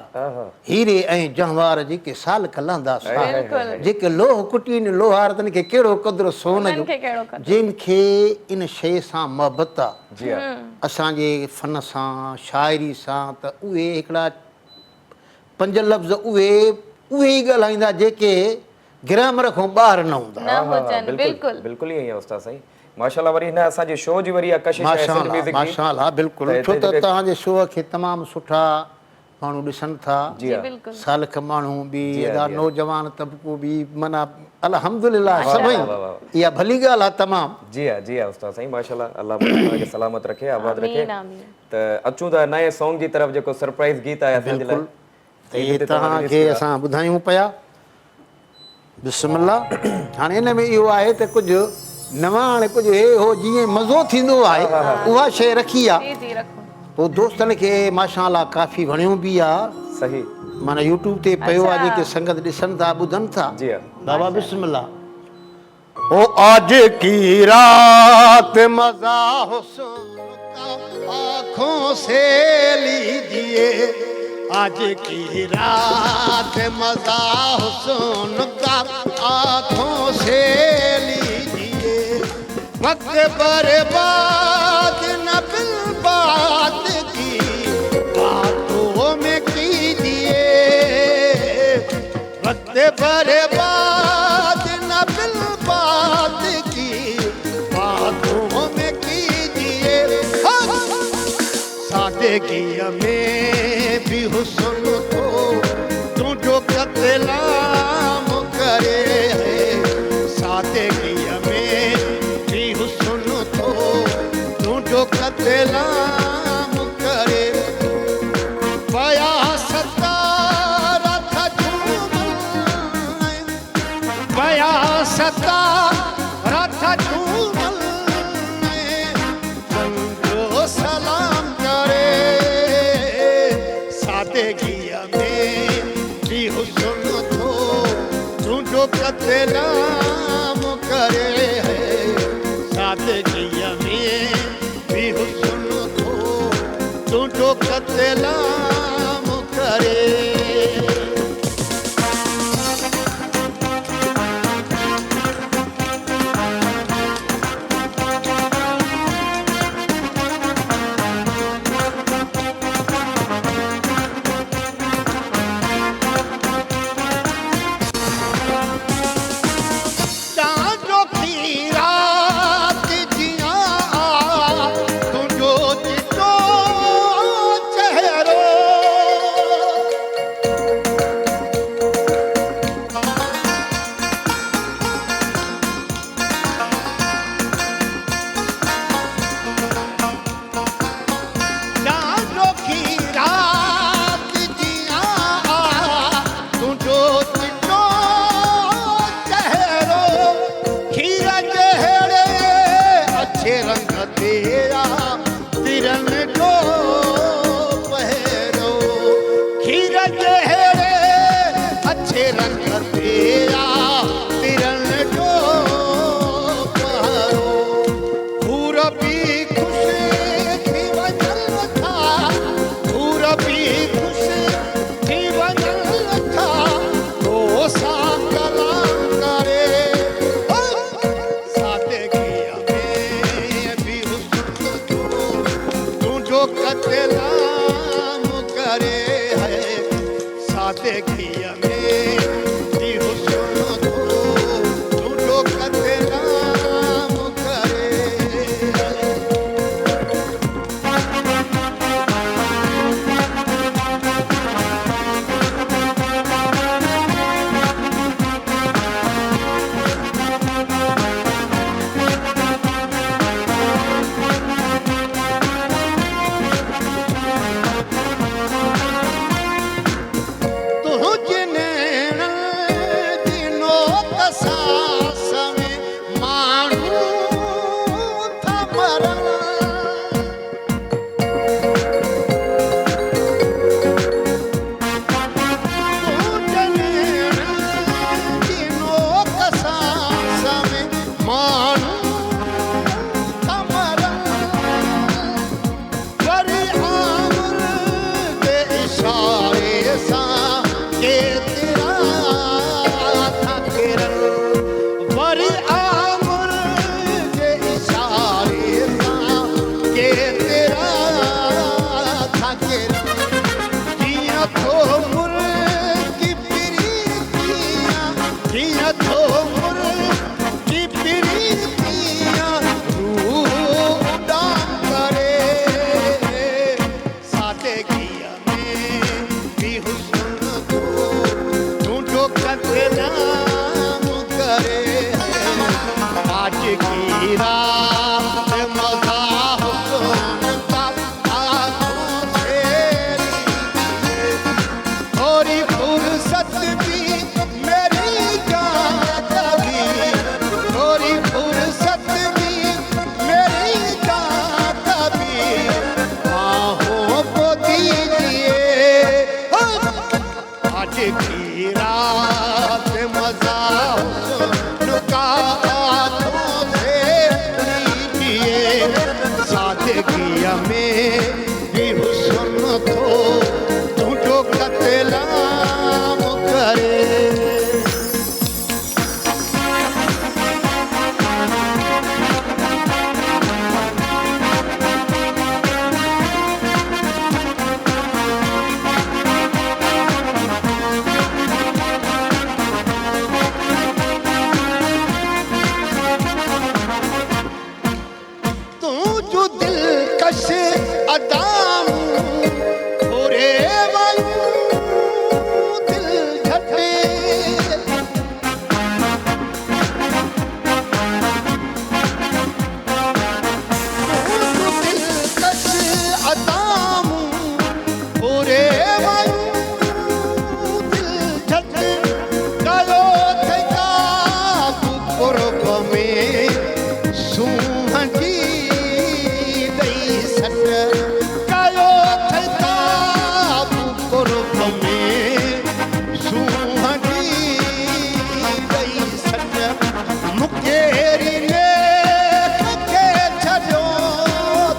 हीरे ऐं जहवार जेके सालक लहंदा बिल्कुलु। जेके लोह कुटीन लोहार तन खे कहिड़ो क़दुरु सोन जो, उन्हनि खे कहिड़ो क़दुरु। जिन खे इन शइ सां मोहबत आहे जी हा असांजे फ़न सां शाइरी सां, त उहे हिकिड़ा 5 लफ़्ज़ उहे ई ॻाल्हाईंदा जेके ग्रामर खां ॿाहिरि न हूंदा। न हुजनि, बिल्कुलु। बिल्कुलु ईअं आहे उस्ताद साईं। माशाल्लाह वरी हिन असांजे शो जी वरी इहा कशिश आहे सिंध म्यूज़िक जी। माशाल्लाह बिल्कुलु, छो त तव्हांजे शो खे तमामु सुठा माण्हू ॾिसनि था, जी हा बिल्कुलु। सालक माण्हू बि, एॾा नौजवान तबको बि, माना अल्हम्दुलिल्लाह सभई, इहा भली ॻाल्हि आहे तमामु। जी हा उस्ताद साईं माशाल्लाह, अल्लाह तव्हांखे सलामत रखे, आबाद रखे। आमीन, आमीन। त अचूं था नए सॉन्ग जी तरफ़, जेको सरप्राइज़ गीत आहे असांजे लाइ। त इहे तव्हांखे असां ॿुधायूं पिया। बिस्मिल्लाह। हाणे हिन में इहो आहे त कुझु नवां, हाणे कुझु हे हो जीअं मज़ो थींदो आहे उहा शइ रखी आहे। जी जी रखो। पोइ दोस्तनि खे माशाल्लाह काफ़ी वणियो बि आहे, सही माना यूट्यूब ते पियो आहे, जेके संगत ॾिसनि था ॿुधनि था। जी हा बाबा बिस्मिल्लाह। ओ आज की रात मजा हुस्न का आँखों से लीजिए, आज की रात मजा हुस्न का आँखों से लीजिए, वक्त बर्बाद न बिल बात की बातों में कीजिए, वक्त बर्बाद न बिल बात की बातों में कीजिए, सादगी में भी हुस्न तो तू जो कतलाम करे है, सादगी में भी हुस्न तो तू जो कतलाम करे, बया सतारा था झूमर, बया सतारा था झूमर, जो सलाम करे, सादगी में भी हुस्न तो तू जो कतलाम करे है, सादगी में भी हुस्न तो तू जो कतलाम करे। चांदों की रात जिया तुझो चितो चेहरो, चांदों की रात जिया तुझो चितो चेहरो, खीरा जहरे अच्छे रंग तेरा तिरन जो पहरो, खीरा जहरे अच्छे रंग तेरा तिरन जो पहरो, पूरबी खुश थी वजल था, पूरबी खुश थी वजल था, तो सा कलाम करे, सादगी में भी हुस्न तो तू जो कतलाम करे है, सादगी में भी हुस्न तो तू जो कतलाम करे है। सादगीअ में भी हुस्न थो तुंहिंजो कतलाम करे तुंहिंजो दिलकश अदाम थोरे वयूं दिल झटे तुंहिंजो दिलकश अदाम थोरे वयूं दिल झटे कयो थई काबू कुर्ब में सूंह जी दई सट कयो थई काबू कुर्ब में सूंह जी दई सट मुकेरी ने खे छॾियो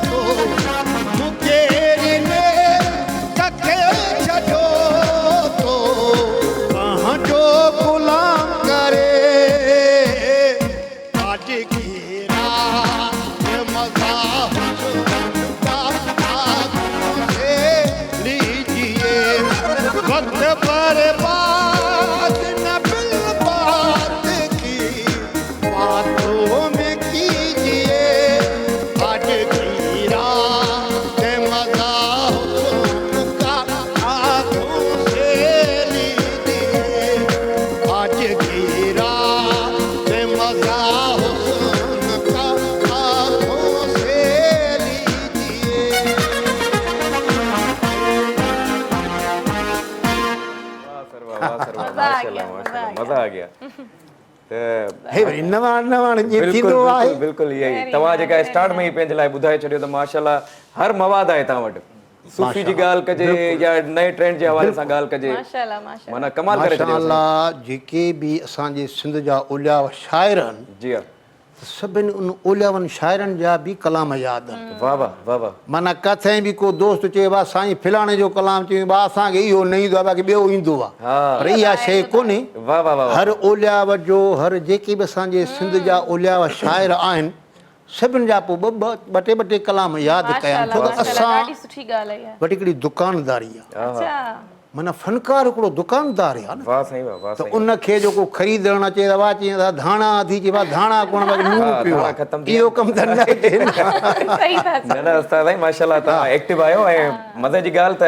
थो मुकेरी ने खे छॾियो थो पंहिंजो गुलाम करे आज की रात मज़ा से लीजिए वक्त बर्बाद न बिल बात की बातों में कीजिए आज की रात मज़ा का आंखों से लीजिए आज की रात मज़ा का आंखों से लीजिए वाह सर वाह वाह सर वाह माशाल्लाह माशाल्लाह मज़ा आ गया त हे वरी नवां नवां जीअं बिल्कुलु थींदो आहे बिल्कुलु बिल्कुलु इहा ई तव्हां जेका स्टार्ट में ई पंहिंजे लाइ ॿुधाए छॾियो त माशाल्लाह हर मवाद आहे तव्हां वटि सूफ़ी जी ॻाल्हि कजे या नए ट्रेंड जे हवाले सां ॻाल्हि कजे माशाल्लाह माशाल्लाह माना कमाल करे छॾियो माशाअल्लाह जेके बि असांजे सिंध जा ओलिया शाइर आहिनि जी हा सभिनी उन ओलियावनि शाइरनि जा बि कलाम यादि आहिनि वाह वाह वाह वाह माना किथे बि को दोस्त चयो आहे साईं फलाणे जो कलाम चयो आहे असांखे इहो न ईंदो आहे बाक़ी ॿियो ईंदो आहे हा पर इहा शइ कोन्हे वाह वाह वाह हर ओलियाव जो हर जेके बि असांजे सिंध जा ओलियाव शाइर आहिनि सभिनि जा पोइ ॿ टे कलाम यादि कया आहिनि छो त माशाल्लाह असां ॾाढी सुठी ॻाल्हि आहे इहा। वटि हिकिड़ी दुकानदारी आहे अच्छा माना फनकार हिकिड़ो दुकानदार आहे न वाह साईं वाह वाह त साईं उनखे जेको ख़रीदणु अचे त वाह चई धाणा थी चए वाह धाणा कोन बाक़ी लूणु हा, पियो धाणा आहे ख़तमु थी इहो कमु त न थिए न सही था चओ। न न उस्ताद साईं माशाल्लाह तव्हां एक्टिव आहियो ऐं मज़े जी ॻाल्हि त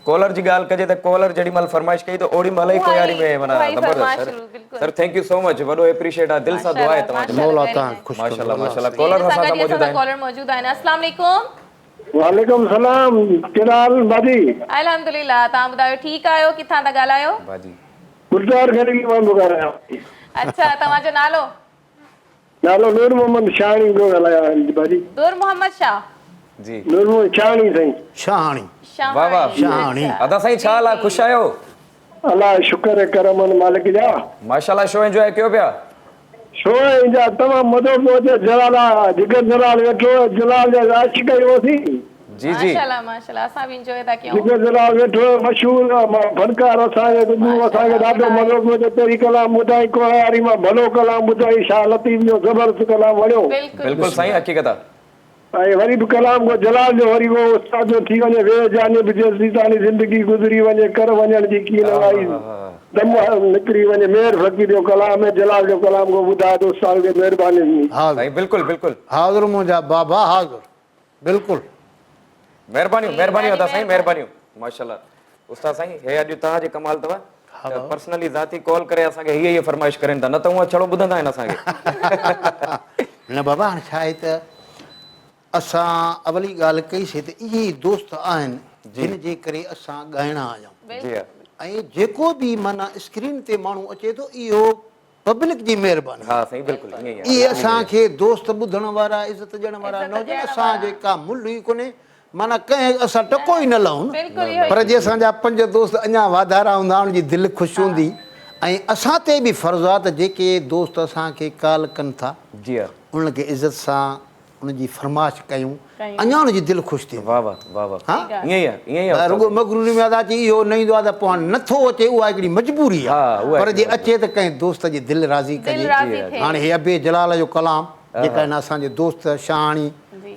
कॉलर जी ॻाल्हि कजे त कॉलर जेॾी महिल फरमाइश कई त ओॾी महिल ई कोयारी में माना उहा ई फरमाइश ज़बरदस्त शुरू, बिल्कुल। Sir thank you so much वॾो एप्रिशिएट आहे दिलि सां दुआ आहे तव्हांजो मौला तव्हां ख़ुशि माशाल्लाह करो माशाल्लाह कॉलर असां सां मौजूद आहिनि कॉलर मौजूद आहिनि अस्सलाम वालेकुम वालेकुम सलाम किराल भाजी अल्हम्दुलिल्लाह तव्हां ॿुधायो ठीकु आहियो किथां था ॻाल्हायो बाजी गुरद्वार खड़ी मां ॻाल्हायां अच्छा तव्हांजो नालो नालो नूर मोहम्मद शाहणी पियो ॻाल्हायां भाजी दूर मोहम्मद शाह जी नूर मोहम्मद शाहणी साईं शाहाणी वाह वाह शाहणी अदा साईं छा हाल आहे ख़ुशि आहियो अल्लाह शुक्र है करम मालिक जा माशाल्लाह शो एंजॉय कयो पिया शो जा तमामु मज़ो पियो अचे जलाल जिगर जलाल वेठो जलाल जा आशिक़ हुयोसीं जी जी माशाल्लाह माशाल्लाह असां बि इंजॉय था कयूं जिगर जलाल वेठो मशहूर फनकार असांखे असांखे ॾाढो मज़ो पियो अचे पहिरीं कलाम ॿुधाई कोहारी मां भलो कलाम ॿुधाई शाह लतीफ़ जो ज़बरदस्त कलाम वणियो बिल्कुलु बिल्कुलु साईं हक़ीक़त आहे ऐं वरी बि कलाम को जलाल जो वरी को उस्ताद जो थी वञे वे जाने बि जल्दी ज़िंदगी गुज़री वञे कर वञण जी की न भाई दम निकिरी वञे मेहर फ़कीर जो कलाम है जलाल जो कलाम को ॿुधाए तो उस्ताद खे महिरबानी हाज़िर साईं बिल्कुलु बिल्कुलु हाज़िर मुंहिंजा बाबा हाज़िर बिल्कुलु महिरबानियूं महिरबानियूं अदा साईं महिरबानियूं माशाल्लाह उस्ताद साईं हे अॼु तव्हांजे कमाल अथव पर्सनली ज़ाती कॉल करे असांखे हीअ फरमाइश करनि था न त हूअं छड़ो ॿुधंदा आहिनि असांखे न बाबा हाणे छा आहे त असां अवली ॻाल्हि कईसीं त इहे ई दोस्त आहिनि जिन जे करे असां ॻाइणा आहियूं जी हा ऐं जेको बि माना स्क्रीन ते माण्हू अचे थो इहो पब्लिक जी महिरबानी हा साईं बिल्कुलु ईअं ई इहे असांखे दोस्त ॿुधण वारा इज़त ॾियण वारा न हुजनि असांजे का मुल्ह ई कोन्हे माना कंहिं असां टको ई न लहूं बिल्कुलु इहो पर जे असांजा 5 दोस्त अञा वाधारा हूंदा उन्हनि जी दिलि ख़ुशि हूंदी ऐं असां ते बि फ़र्ज़ु आहे त जेके दोस्त असांखे कॉल कनि था जी हा उनखे इज़त सां उनजी फरमाइश कयूं अञा उनजी दिलि ख़ुशि थी वाह वाह वाह वाह हा ईअं ई आहे ईअं ई आहे रुगो मगरूरी में अदा अची इहो न ईंदो आहे त पोइ हाणे नथो अचे उहा हिकिड़ी मजबूरी हा, आहे उहा पर जे हिकिड़ी अचे त कंहिं दोस्त जी दिलि राज़ी दिलि कजे राज़ी थिए। हाणे हे अबे जलाल जो कलाम जेका हिन असांजे दोस्त शाहाणी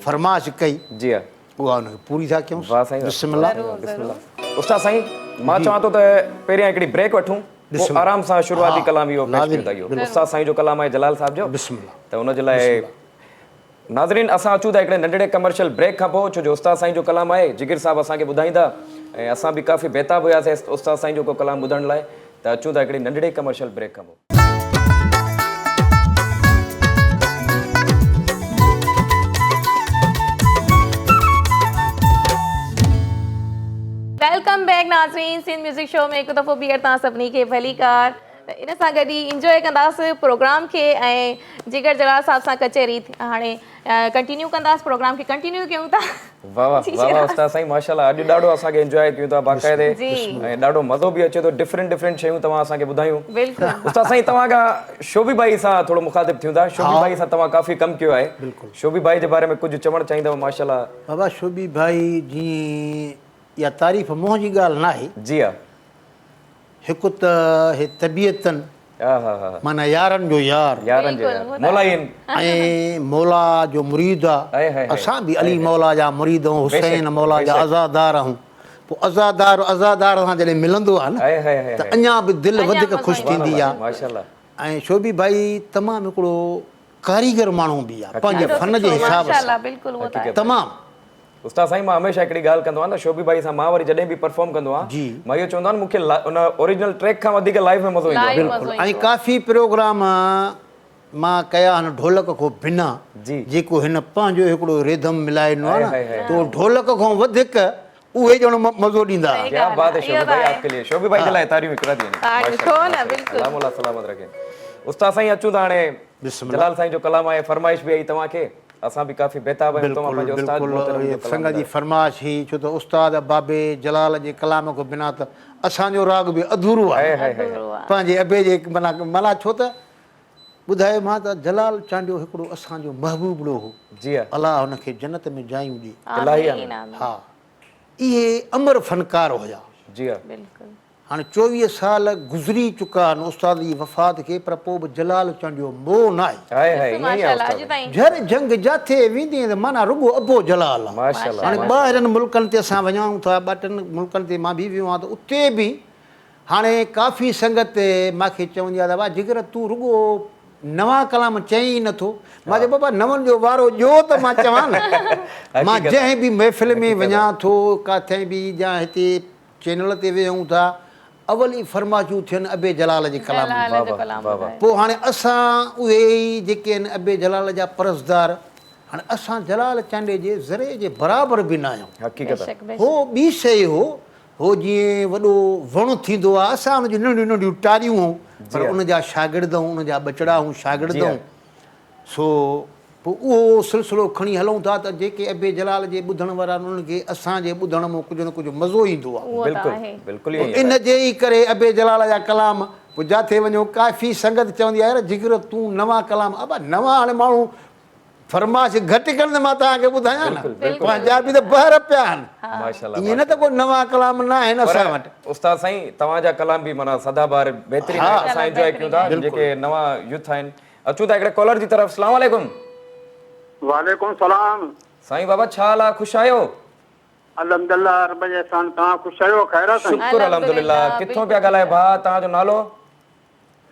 फरमाइश कई जी हा उहा हुनखे पूरी था कयूं वाह साईं बिस्मिल्लाह उस्ताद साईं मां चवां थो त पहिरियां हिकिड़ी ब्रेक वठूं पोइ आराम सां शुरूआती कलाम इहो पेश कयूं था इहो उस्ताद साईं जो कलाम आहे जलाल साहिब जो बिस्मिल्लाह त उनजे लाइ नाज़रीन असां अचूं था हिकिड़े नंढड़े कमर्शियल ब्रेक खां पोइ छो जो उस्ताद साईं जो कलाम आहे जिगिर साहिबु असांखे ॿुधाईंदा ऐं असां बि काफ़ी बेताब हुयासीं उस्ताद साईं जो को कलाम ॿुधण लाइ त अचूं था हिकिड़ी नंढड़े कमर्शियल ब्रेक खां पोइ वेलकम बैक नाज़रीन सिंध म्यूज़िक शो में हिकु दफ़ो ॿीहर तव्हां सभिनी खे भलीकार त इन सां गॾु ई इंजॉय कंदासीं प्रोग्राम खे ऐं जिगर जलाल साहिब सां कचहरी हाणे कंटिन्यू कंदासीं प्रोग्राम खे कंटिन्यू कयूं था वाह वाह वाह वाह उस्ताद साईं माशाल्लाह अॼु ॾाढो असांखे इंजॉय कयूं था बाक़ाइदे ऐं ॾाढो मज़ो बि अचे थो डिफरेंट शयूं तव्हां असांखे ॿुधायूं बिल्कुलु उस्ताद साईं तव्हां खां शोभी भाई सां थोरो मुखातिब थियूं था शोभी भाई सां तव्हां काफ़ी कमु कयो आहे शोभी भाई जे बारे में कुझु चवणु चाहींदव माशाल्लाह बाबा शोभी भाई जीअं इहा तारीफ़ मुंहं जी ॻाल्हि न आहे जी हा हिकु त हे तबियतनि हा हा हा माना यारनि जो यार यारनि जो मोलाइन ऐं मौला जो मुरीद हाय, आहे हाय, असां बि अली मौला जा मुरीद आहियूं हुसैन मौला जा अज़ादार आहियूं पोइ अज़ादार सां जॾहिं मिलंदो आहे हाय हाय हाय न त अञा बि दिलि वधीक ख़ुशि थींदी आहे माशाल्लाह ऐं शोभी भाई तमामु हिकिड़ो कारीगर माण्हू बि आहे पंहिंजे फन जे हिसाब सां माशाल्लाह बिल्कुलु उहो त आहे। तमामु उस्ताद साईं मां हमेशह हिकिड़ी ॻाल्हि कंदो आहियां न शोभी भाई सां मां वरी जॾहिं बि परफॉर्म कंदो आहियां जी। मां इहो चवंदो आहियां मूंखे उन ओरिजिनल ट्रैक खां वधीक लाइव में मज़ो ईंदो आहे लाइव बिल्कुलु ऐं काफ़ी प्रोग्राम मां कया आहिनि ढोलक खां बिना जी। जेको हिन पंहिंजो हिकिड़ो रिदम मिलाइनो आहे हाय, न त उहो ढोलक खां वधीक उहे ॼण मज़ो ॾींदा सही क्या बात है इहो शोभी त भाई आहे। आपके लिए शोभी भाई जे लाइ तारियूं हिकिड़ा ॾींहं ॾिठो न, बिल्कुलु। अल्लाह मौला सलामत रखे उस्ताद साईं अचूं था हाणे बिस्मिल्लाह। जलाल साईं जो कलाम आहे फरमाइश बि आई तव्हांखे असां बि काफ़ी बेताब आहियूं तव्हां पंहिंजे उस्ताद मोहतरम जो कलाम संगत जी फरमाइश ही छो त उस्ताद बाबे जलाल जे कलाम खां बिना त असांजो राग बि अधूरो आहे हाय हाय ज़रूरु आहे। पंहिंजे अबे जे माना छो त ॿुधायो मां त जलाल चांडियो हिकिड़ो असांजो महबूबड़ो हो जी हा अलाह हुनखे जन्नत में जायूं ॾे इलाही आमीन, आमीन। हा इहे अमर फनकार हुया जी हा बिल्कुलु हाणे 24 साल गुज़री चुका आहिनि उस्ताद जी वफ़ात खे पर पोइ बि जलाल चांडियो मोह न आहे हाय हाय ईअं ई आहे माशाल्लाह उस्ताद अॼु ताईं जर जंग जाथे वेंदी त माना रुगो अबो जलाल आहे माशाल्लाह हाणे ॿाहिरनि मुल्कनि ते असां वञूं था 2-3 मुल्कनि ते मां बि वियो आहियां त उते बि हाणे काफ़ी संगत मूंखे चवंदी आहे त भाउ जिगर तूं रुगो नवां कलाम चई नथो मां चयो बाबा नवनि जो वारो ॾियो त मां चवां न मां जंहिं बि महफ़िल में वञा थो किथे बि या हिते चैनल ते वेहूं था अवली फरमाइशूं थियनि अबे जलाल जे कलाम जलाल वाह, जो वाह, कलाम वाह, ॿुधाए। पोइ हाणे असां उहे ई जेके आहिनि अबे जलाल जा परसदार हाणे असां जलाल चांडे जे ज़रे जे बराबरि बि न आहियूं हक़ीक़त आहे बेशक बेशक हो ॿी शइ हो जीअं वॾो वणु थींदो आहे असां हुनजी नंढियूं नंढियूं टारियूं हूं पर उनजा शागिर्द हूं उनजा बचड़ा हूं शागिर्द हूं सो पोइ उहो सिलसिलो खणी हलूं था त जेके अबे जलाल जे ॿुधण वारा आहिनि उन्हनि खे असांजे ॿुधण में कुझु न कुझु मज़ो ईंदो आहे उहो त आहे बिल्कुलु बिल्कुलु ईअं ई इन जे ई करे अबे जलाल जा कलाम पोइ जिथे वञो काफ़ी संगत चवंदी आहे यार जिगर तूं नवां कलाम अबा नवां हाणे माण्हू फरमाइश घटि कनि त मां तव्हांखे ॿुधायां न पंहिंजा बि त ॿाहिरि पिया आहिनि आहे माशाल्लाह ईअं न त को नवां कलाम न आहिनि असां वटि पर उस्ताद साईं तव्हांजा कलाम बि माना सदाबहार बहितरीन आहिनि असां एंजॉय कयूं था जेके नवां यूथ आहिनि अचूं था हिकिड़े कॉलर जी तरफ़ अस्सलाम वालेकुम वालेकुम सलाम साईं बाबा छा हाल आहे ख़ुशि आहियो अल्हम्दुलिल्लाह रब जे एहसान तव्हां ख़ुशि आहियो ख़ैर साईं शुक्र अल्हम्दुलिल्लाह किथों पिया ॻाल्हायो भाउ तव्हांजो नालो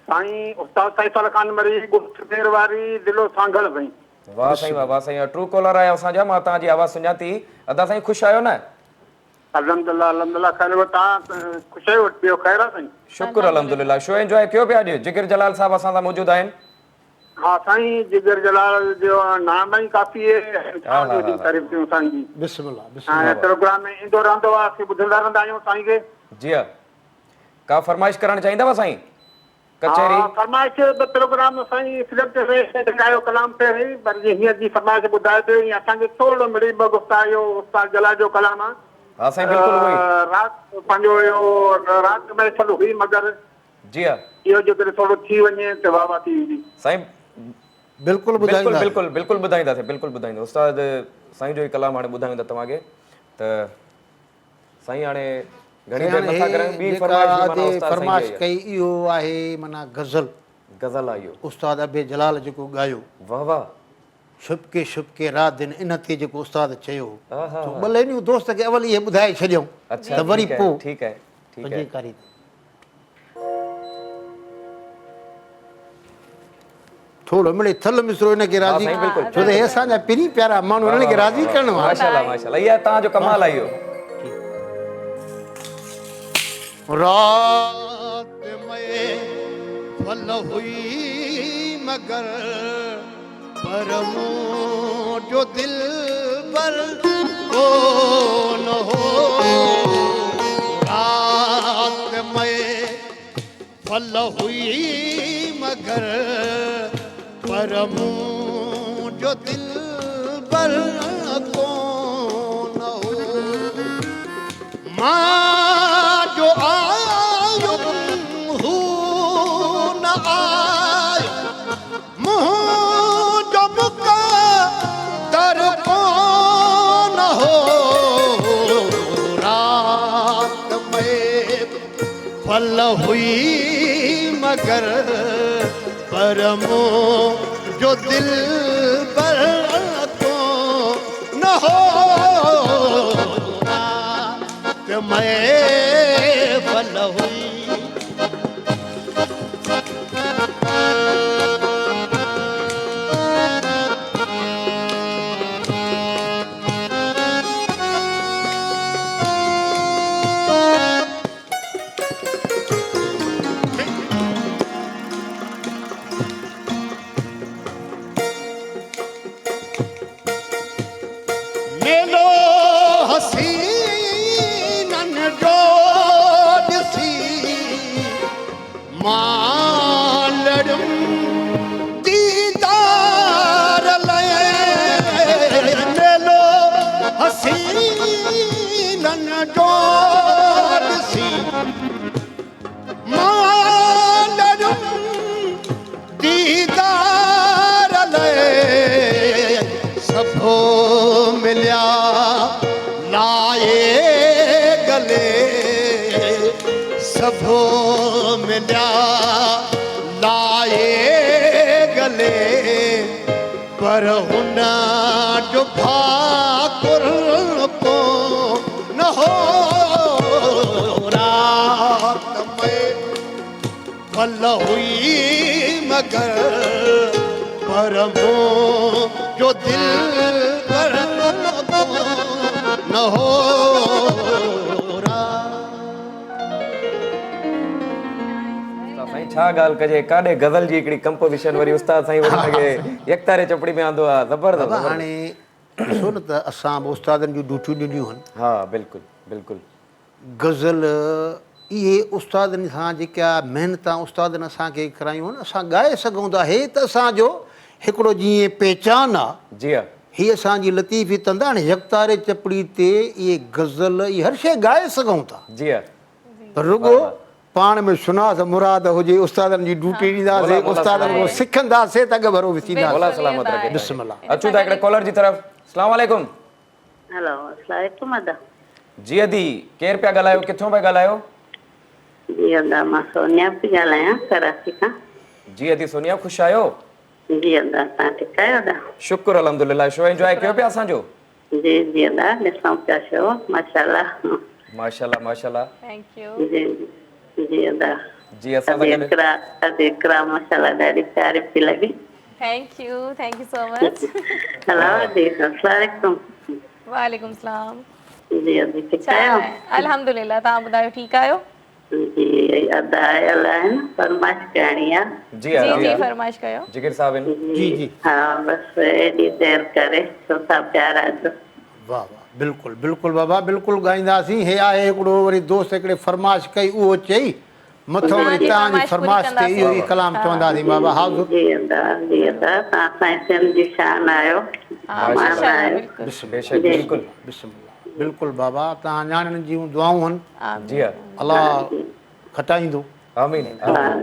साईं उस्ताद सैफल खान मरी गुफ्तेर वारी दिलो सांगल भई वाह साईं वाह साईं ट्रू कॉलर आहियो असांजा मां तव्हांजी आवाज़ सुञाती अदा साईं ख़ुशि आहियो न अल्हम्दुलिल्लाह ख़ैर तव्हां ख़ुशि आहियो ॿियो ख़ैर साईं शुक्र अल्हम्दुलिल्लाह शो एंजॉय कयो पिया अॼु जिगर जलाल साहब असां सां मौजूदु आहिनि हा साईं जिगर जलाल जो नाम ई काफ़ी आहे तारीफ़ थियूं साईं जी बिस्मिल्लाह ऐं प्रोग्राम में ईंदो रहंदो आहे असीं ॿुधंदा रहंदा आहियूं साईं खे जी हा का फरमाइश करणु चाहींदव साईं कचहरी फरमाइश प्रोग्राम साईं सिलेक्ट कयो कलाम पे हुई पर हींअर जी फरमाइश ॿुधाए पियो ईअं असांखे थोरो मिड़ी ॿ गुफ़्ता इहो उस्ताद जलाल जो कलाम आहे हा साईं बिल्कुलु उहो ई राति पंहिंजो इहो राति में छॾ हुई मगर जी हा इहो जेकॾहिं थोरो थी वञे त वाह वाह थी वेंदी साईं बिल्कुलु बिल्कुलु ॿुधाईंदा बिल्कुलु बिल्कुलु ॿुधाईंदासीं, बिल्कुलु ॿुधाईंदा। उस्ताद साईं जो ई कलाम हाणे ॿुधायूं था तव्हांखे। त साईं हाणे घणी देरि नथा करण, ॿी फरमाइश बि माना उस्ताद साईं फरमाइश जी आई कई इहो आहे माना गज़ल आहे। गज़ल आहे इहो। उस्ताद अबे जलाल जेको ॻायो, वाह वाह। शुबके रात दिन, इन ते जेको उस्ताद चयो हा हा ॿ लाइनियूं दोस्त खे अवल इहे ॿुधाए छॾियऊं अच्छा त वरी ठीकु आहे, पोइ ठीकु आहे, ठीकु आहे। पंजे कारी थोरो मिड़े थल मिसरो हिनखे राज़ी, साईं, बिल्कुलु। छो त हे असांजा पहिरीं प्यारा माण्हू हिननि खे राज़ी करणो आहे। माशाल्लाह माशाल्लाह, इहा तव्हांजो कमाल आहे इहो। रात में फल हुई मगर पर जो दिल पर को न हो। रात में फल हुई मगर पर जो दिल पर को न हो। माँ जो आयो हूँ न आयो, मुँह जो मुक़द्दर को न हो। रात में फल हुई मगर पर मुँह जो दिल पर को न हो। मैं फल हुई मेलो हसीनन जो ॾिसी मां लड़म दीदार लाइ। मेलो हसीनन जो ॾिसी मां लड़म दीदार लाइ। सभो मिलिया लाए गले, सभो मिलिया लाए गले, पर हुन जो भाकुर को न हो। रात में फल हुई मगर पर मुँह जो दिल पर न हो। साईं छा ॻाल्हि कजे, काॾे गज़ल जी हिकिड़ी कंपोज़िशन, वरी उस्ताद साईं वरी हुनखे यकतारे चपड़ी में आंदो आहे। ज़बरदस्त बाबा ज़बरदस्त। हाणे ॾिसो न त असां बि उस्तादनि जूं ड्यूटियूं ॾिनियूं आहिनि। हा बिल्कुलु बिल्कुलु। गज़ल इहे उस्तादनि सां जेका महिनत उस्तादनि असांखे करायूं आहिनि, असां ॻाए सघूं था। हे त असांजो हिकिड़ो जीअं पहचान आहे। जी हा। हीअ असांजी लतीफ़ी तंदा हाणे यकतारे चपड़ी ते इहे गज़ल इहे हर शइ ॻाए सघूं था। जी हा। पर रुॻो पाण में सुनास मुराद हुजे, उस्तादनि जी ड्यूटी ॾींदासीं, उस्तादनि खां सिखंदासीं त अॻु भरो विसींदासीं। मौला सलामत रखे। बिस्मिल्लाह। अचूं था हिकिड़े कॉलर जी तरफ़। अस्सलाम वालेकुम। हेलो अस्सलाम वालेकुम अदा। जी अदी, केरु पिया ॻाल्हायो, किथां पिया ॻाल्हायो? जी अदा, मां सोनिया पई ॻाल्हायां कराची खां। जी अदी सोनिया, ख़ुशि आहियो? जी अदा, तव्हां ठीकु आहियो अदा? शुक्र अल्हम्दुलिल्लाह। शो एंजॉय कयो पिया असांजो? जी जी अदा, ॾिसूं पिया शो, माशाल्लाह। माशाल्लाह माशाल्लाह। Thank U. जी जी अदा। जी असां सां गॾु इकरा माशाल्लाह ॾाढी प्यारी पई लॻे। Thank you so much. Hello जी, अस्सलाम वालेकुम। वालेकुम सलाम। जी अदी, ठीकु छा आहियो? आहे? अल्हम्दुलिल्लाह, तव्हां ॿुधायो ठीकु आहियो? जी अदा आयल आहिनि, फरमाइश करणी आहे। जी हा। जी फरमाइश कयो। जिगर साहब आहिनि। जी जी। हा बसि एॾी देरि करे छो था प्यारा जो। वाह वाह, बिल्कुलु बिल्कुलु बाबा, बिल्कुलु ॻाईंदासीं। हे आहे हिकिड़ो वरी दोस्त हिकिड़े फरमाइश कई, उहो चई मथां वरी तव्हांजी फरमाइश ते इहो ई कलाम चवंदासीं बाबा। हाज़ुर। जी अदा, जी अदा, तव्हां साईं सिंध जी शान आहियो। मान आहियो। बेशक बिल्कुलु। बिल्कुलु बाबा, तव्हां न्याणियुनि जूं दुआऊं आहिनि, जी हा। अलाह खटाईंदो। आमीन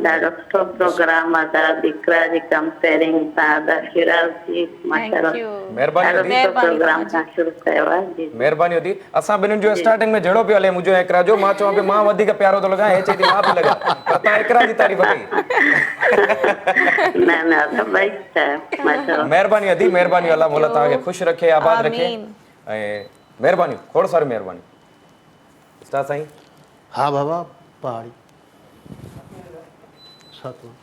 ॾाढो सुठो प्रोग्राम आहे तव्हां दीकरा जी कंपेयरिंग तव्हां दशराज जी माशाल्लाह थैंक यू महिरबानी ॾाढो होती सुठो प्रोग्राम तव्हां शुरू कयो आहे जी महिरबानी होती असां ॿिन्हिनि जो स्टार्टिंग में जहिड़ो पियो हले मुंहिंजो एकरा जो मां चवां पियो मां वधीक प्यारो थो लॻां हे चई थी मां बि लॻां पर तव्हां एकरा जी तारीफ़ कई न न असां ॿई था माशाल्लाह महिरबानी अदी महिरबानी अल्लाह मोला तव्हांखे ख़ुशि रखे आबाद रखे आमीन। ऐं महिरबानी खोड़ सारी महिरबानी उस्ताद साईं हा बाबा पहाड़ी सतनाम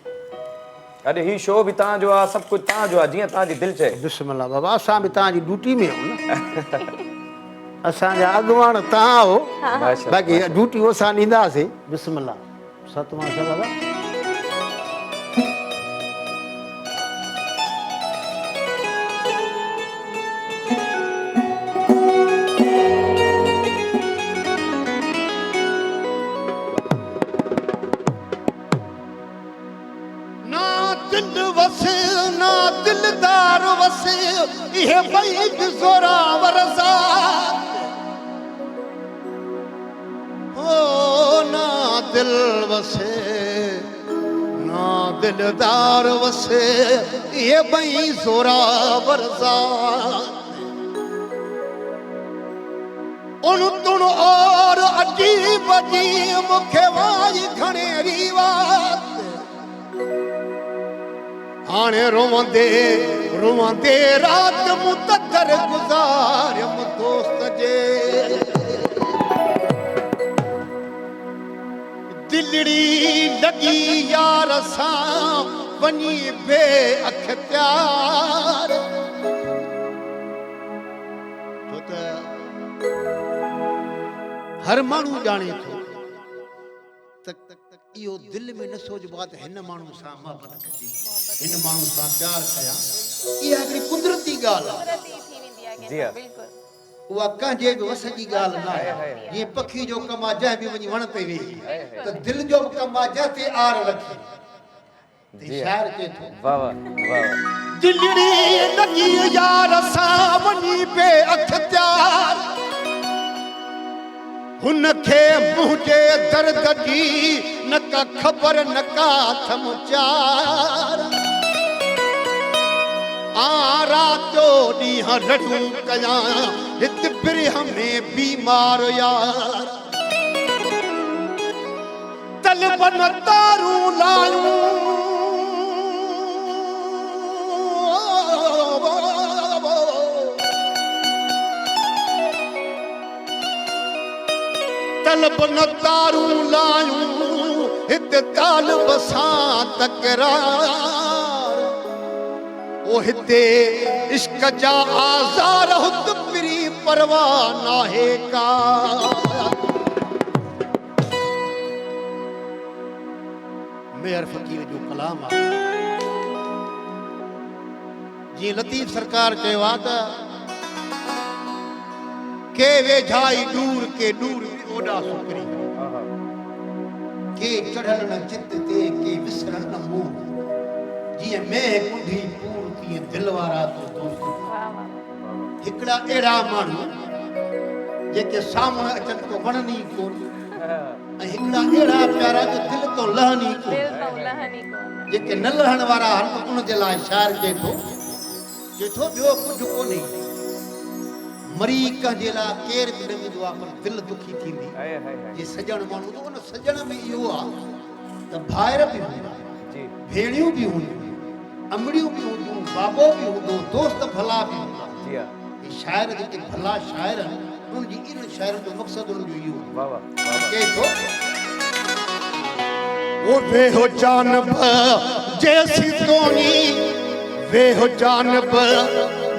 अॼु ही शो बि तव्हांजो आहे सभु कुझु तव्हांजो आहे जीअं तव्हांजी दिलि चए बिस्मिल्लाह बाबा असां बि तव्हांजी ड्यूटी में आहियूं न असांजा अॻुवाण तव्हां हो माशाअल्लाह, बाक़ी ड्यूटी असां ॾींदासीं बिस्मिल्लाह सतनाम सां बाबा ना दिल वसे ना दिलदार वसे ये बई जोरावर ज़ात हो ना दिल वसे ना दिलदार वसे ये बई जोरावर ज़ात उन तुण और अजीब अजीब मुखे वाई खणेरी वात हाणे रोवंदे रात मुतदर गुज़ारियम दोस्त जे दिलड़ी लगी यार सां वञी बे अख्तियार छो त हर माण्हू ॼाणे थो इहो दिलि में न सोचबो आहे त हिन माण्हू सां मोहबत कजे हिन माण्हू सां प्यार कयां इहा हिकिड़ी कुदरती ॻाल्हि आहे जी हाँ उहा कंहिंजे बि वस जी ॻाल्हि न आहे जीअं पखी जो कमु आहे जंहिं बि वञी वण ते वेही त दिलि जो बि कमु आहे जंहिं ते आर रखे जी शाइर चए थो वाह वाह वाह दिलड़ी लॻी यार सां वञी पे अख्तियार हुनखे मुंहिंजे दर्द जी न का ख़बर न का थमचार रात जो ॾींहं लड़ूं कयां हिते बिरह में बीमार यार तलब न तारूं लायूं तलब न तारूं लायूं हिते तालब सां तकरार ओ हिते इश्क जा आज़ार हुत पिरी परवाह नाहे का मेहर फ़कीर जो कलाम आहे जीअं लतीफ़ सरकार चयो आहे त के वेझाई दूर के दूर ओॾा सुकरी के चढ़ल न चित ते के विसरण न मुंह जीअं मेह कुंढी पूर तीअं दिल वारा तो दोस्त हिकिड़ा अहिड़ा माण्हू जेके साम्हूं अचनि तो वणनि ई कोन ऐं हिकिड़ा अहिड़ा प्यारा जो दिलि तो लहनि ई कोन जेके न लहण वारा हर उन जे लाइ शाइर चए थो ॿियो कुझु कोन्हे मरी कंहिंजे लाइ केरु बि न वेंदो आहे पर दिलि दुखी थींदी जे सजण माण्हू त उन सजण में इहो आहे त भाइर बि हूंदा भेणियूं बि हूंदियूं अमड़ियूं बि हूंदियूं बाबो बि हूंदो दोस्त भला बि हूंदा हे शाइर जेके भला शाइर आहिनि उन जी इन शाइर जो मक़सदु उन जो इहो वाह वाह चए थो ओ वेहो जानब जैसी तोनी वेहो जानब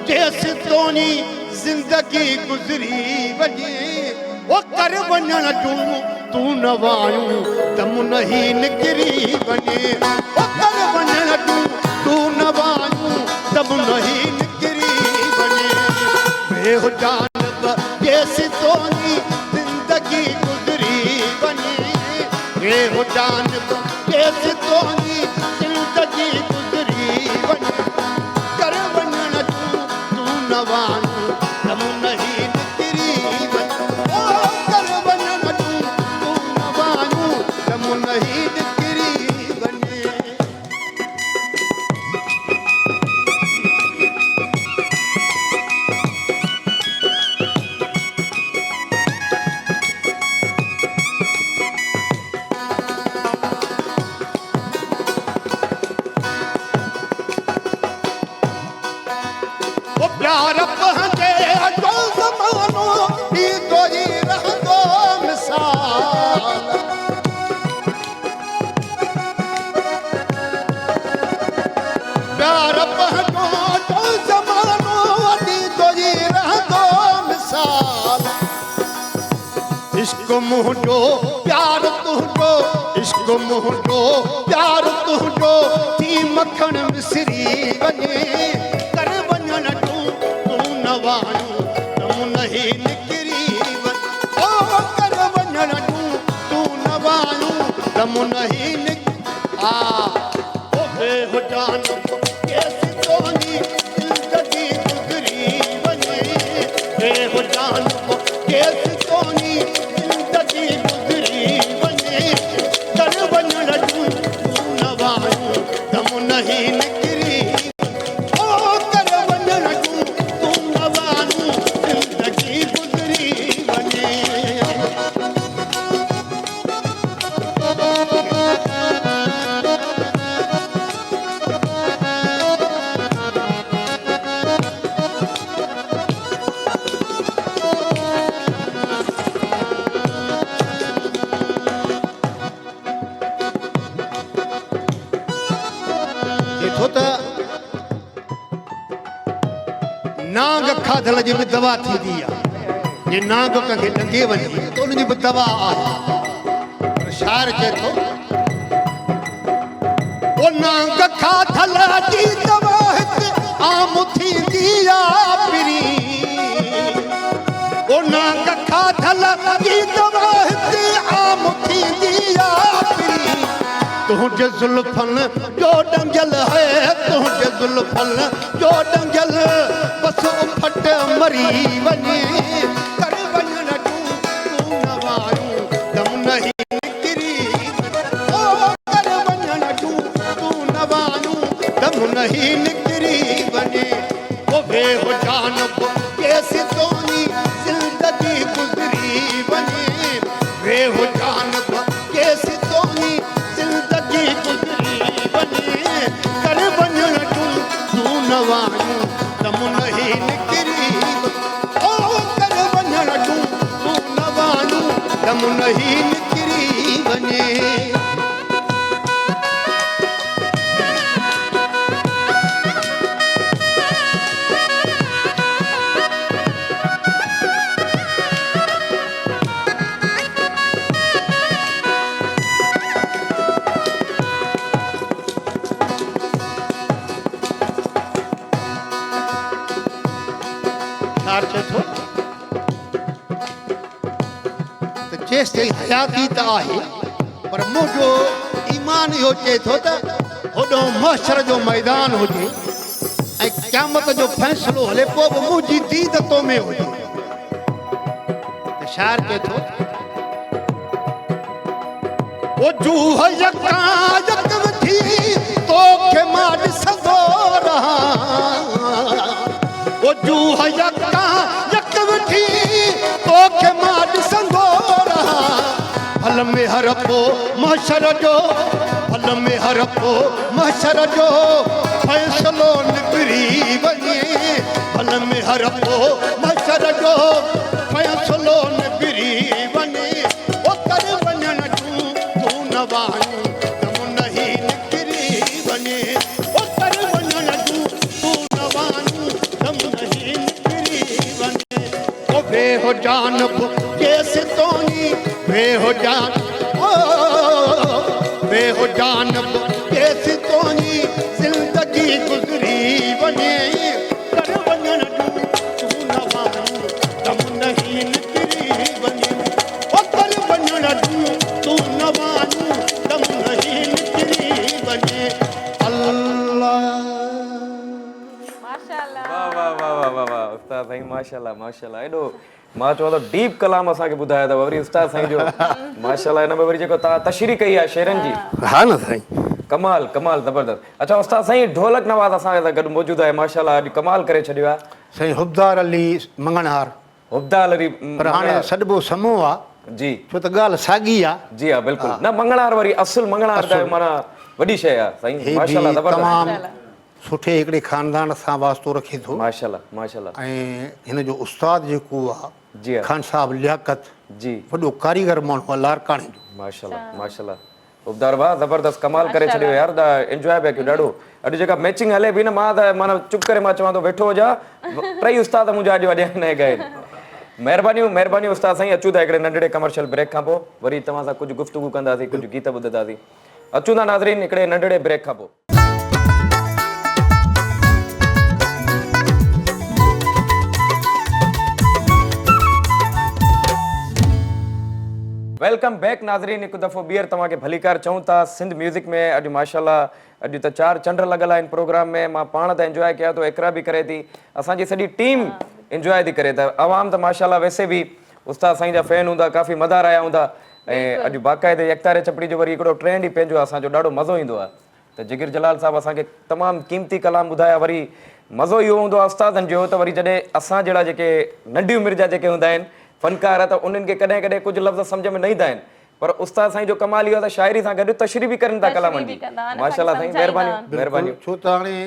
जैसी तोनी जिंदगी गुज़री वञे ओ कर वञण जूं तूं न वायूं दम नहीं निकिरी वञे ओ कर वञण जूं तूं न वायूं दम नहीं निकिरी वञे वेहो जानब जैसी तोनी जिंदगी गुज़री वञे वेहो जानब जैसी तोनी जिंदगी गुज़री वञे कर वञण जूं तूं न वायूं दम नहीं निकिरी वञे ओ कर वञण जूं तूं न वायूं दम नहीं निकिरी इश्क मुंहिंजो प्यार तुंहिंजो इश्क मुंहिंजो प्यार तुंहिंजो थी मखण मिसरी वञे कर वञण तूं न वायूं तूं नहीं निकिरी वञ ओ कर वञण तूं न वायूं तम नहीं निक आ ओ बेहुजान कैसी तोनी जिंदगी गुजरी वञे बेहुजान कैसी तोनी जिंदगी गुजरी वञे कर वञण तूं न वायूं तम नहीं निकिरी ओ कर वञण तूं न वायूं जिंदगी गुजरी वञे देखो त नांग खाधल जी बि दवा थींदी आहे जे नांग कंहिंखे डंगे वञे त उनजी बि दवा आहे पर शाइर चए थो ओ नांग खाधल जी दवा हिते आम थींदी आहे पिरी ओ नांग खाधल जी दवा हिते आम थींदी आहे पिरी तुझे जुल्फन जो डंगल है तुझे जुल्फन जो डंगल बस फट मरी वञे कर वञण तूं न वायूं दम नहीं निकिरी ओ कर वञण तूं न वायूं दम नहीं निकिरी वञे ओ बेहुजान कैसी तोनी जिंदगी गुजरी वञे बेहुजान कैसी तोनी जिंदगी गुजरी वञे कर वञण तूं न वायूं दम नहीं निकिरी ओ कर वञण तूं न वायूं दम नहीं निकिरी वञे थो त जेसि ताईं हयाती त आहे पर मुंहिंजो ईमान इहो चए थो त होॾो महशर जो मैदान हुजे ऐं क़यामत जो फ़ैसिलो हले पोइ बि मुंहिंजी दीद तो में हुजे त शाइर चए थो ओ जूह यका यक वठी तोखे मां ॾिसंदो रहां ओ जूह यका यक वठी तोखे मां ॾिसंदो रहां हल में हर को महशर जो हल में हर को महशर जो फ़ैसिलो निकिरी वञे हल में हर को महशर जो फ़ैसिलो निकिरी वञे ओ कर वञण तूं न वायूं दम नहीं निकिरी वञे ओ कर वञण तूं न वायूं दम नहीं निकिरी वञे ओ बेहुजान कैसे तोनी बेहुजान ओ बेहुजान कैसे तोनी जिंदगी गुजरी वञे कर वञण तूं न वायूं दम नहीं निकिरी वञे ओ कर वञण तूं न वायूं दम नहीं निकिरी वञे अल्लाह माशाल्लाह वाह वाह वाह वाह वाह वाह उस्ताद साईं माशाल्लाह माशाल्लाह एॾो मां चवां थो डीप कलाम असांखे ॿुधायो अथव वरी उस्ताद साईं जो माशाल्लाह हिन में वरी जेको तव्हां तशरी कई आहे शेरनि जी हा न साईं कमाल कमाल ज़बरदस्त अच्छा उस्ताद साईं ढोलक नवाज़ असांखे सां गॾु मौजूदु आहे माशाल्लाह अॼु कमाल करे छॾियो आहे साईं हुबदार अली मंगणहार हुबदाल अली पर हाणे सॾिबो समूह आहे जी छो त ॻाल्हि साॻी आहे जी हा बिल्कुलु न मंगणार वरी असुल मंगणार त माना वॾी शइ आहे साईं हे माशाल्लाह बि ज़बरदस्त तमामु सुठे हिकिड़े ख़ानदान सां वास्तो रखे थो माशाल्लाह माशाल्लाह ऐं हिन जो उस्ताद जेको जी आहे हा खान साहिबु लियाकत जी वॾो कारीगर माण्हू आहे लारकाणे जो माशाल्लाह माशाल्लाह उबदार वाह ज़बरदस्त कमाल करे छॾियो यार एंजॉय पिया कयो ॾाढो अॼु जेका मैचिंग हले बि न मां त माना चुप करे मां चवां थो वेठो हुजां टई उस्ताद मुंहिंजा अॼु वॼाइण न गए महिरबानी उस्ताद साईं। अचूं था हिकिड़े नंढड़े कमर्शियल ब्रेक खां पोइ वरी तव्हां सां कुझु गुफ़्तगू कंदासीं, कुझु गीत ॿुधंदासीं। अचूं था नाज़रीन हिकिड़े नंढड़े ब्रेक खां पोइ। वेलकम बैक नाज़रीन। हिकु दफ़ो ॿीहर तव्हांखे भलीकार चऊं था। सिंध म्यूज़िक में अॼु माशाल्लाह अॼु त 4 चंड लॻल आहिनि प्रोग्राम में। मां पाण त एंजॉय कया थो, इकरा बि करे थी, असांजी सॼी टीम एंजॉय थी करे। त आवाम त माशाल्लाह वैसे बि उस्ताद साईं जा फैन हूंदा, काफ़ी मदार आया हूंदा ऐं अॼु बाक़ाइदे यकतारे चपड़ी जो वरी हिकिड़ो ट्रेंड ई पंहिंजो असांजो ॾाढो मज़ो ईंदो आहे। त जिगर जलाल साहब असांखे तमामु क़ीमती कलाम ॿुधाया। वरी मज़ो इहो हूंदो आहे उस्तादनि जो त वरी जॾहिं असां जहिड़ा जेके नंढी उमिरि जा जेके हूंदा आहिनि फ़नकार, त उन्हनि खे कॾहिं कॾहिं कुझु लफ़्ज़ सम्झ में न ईंदा आहिनि, पर उस्ताद साईं जो कमाल इहो आहे त शाइरी सां गॾु तशरीह बि करनि था कलामनि जी। माशाल्लाह साईं, महिरबानी। छो त हाणे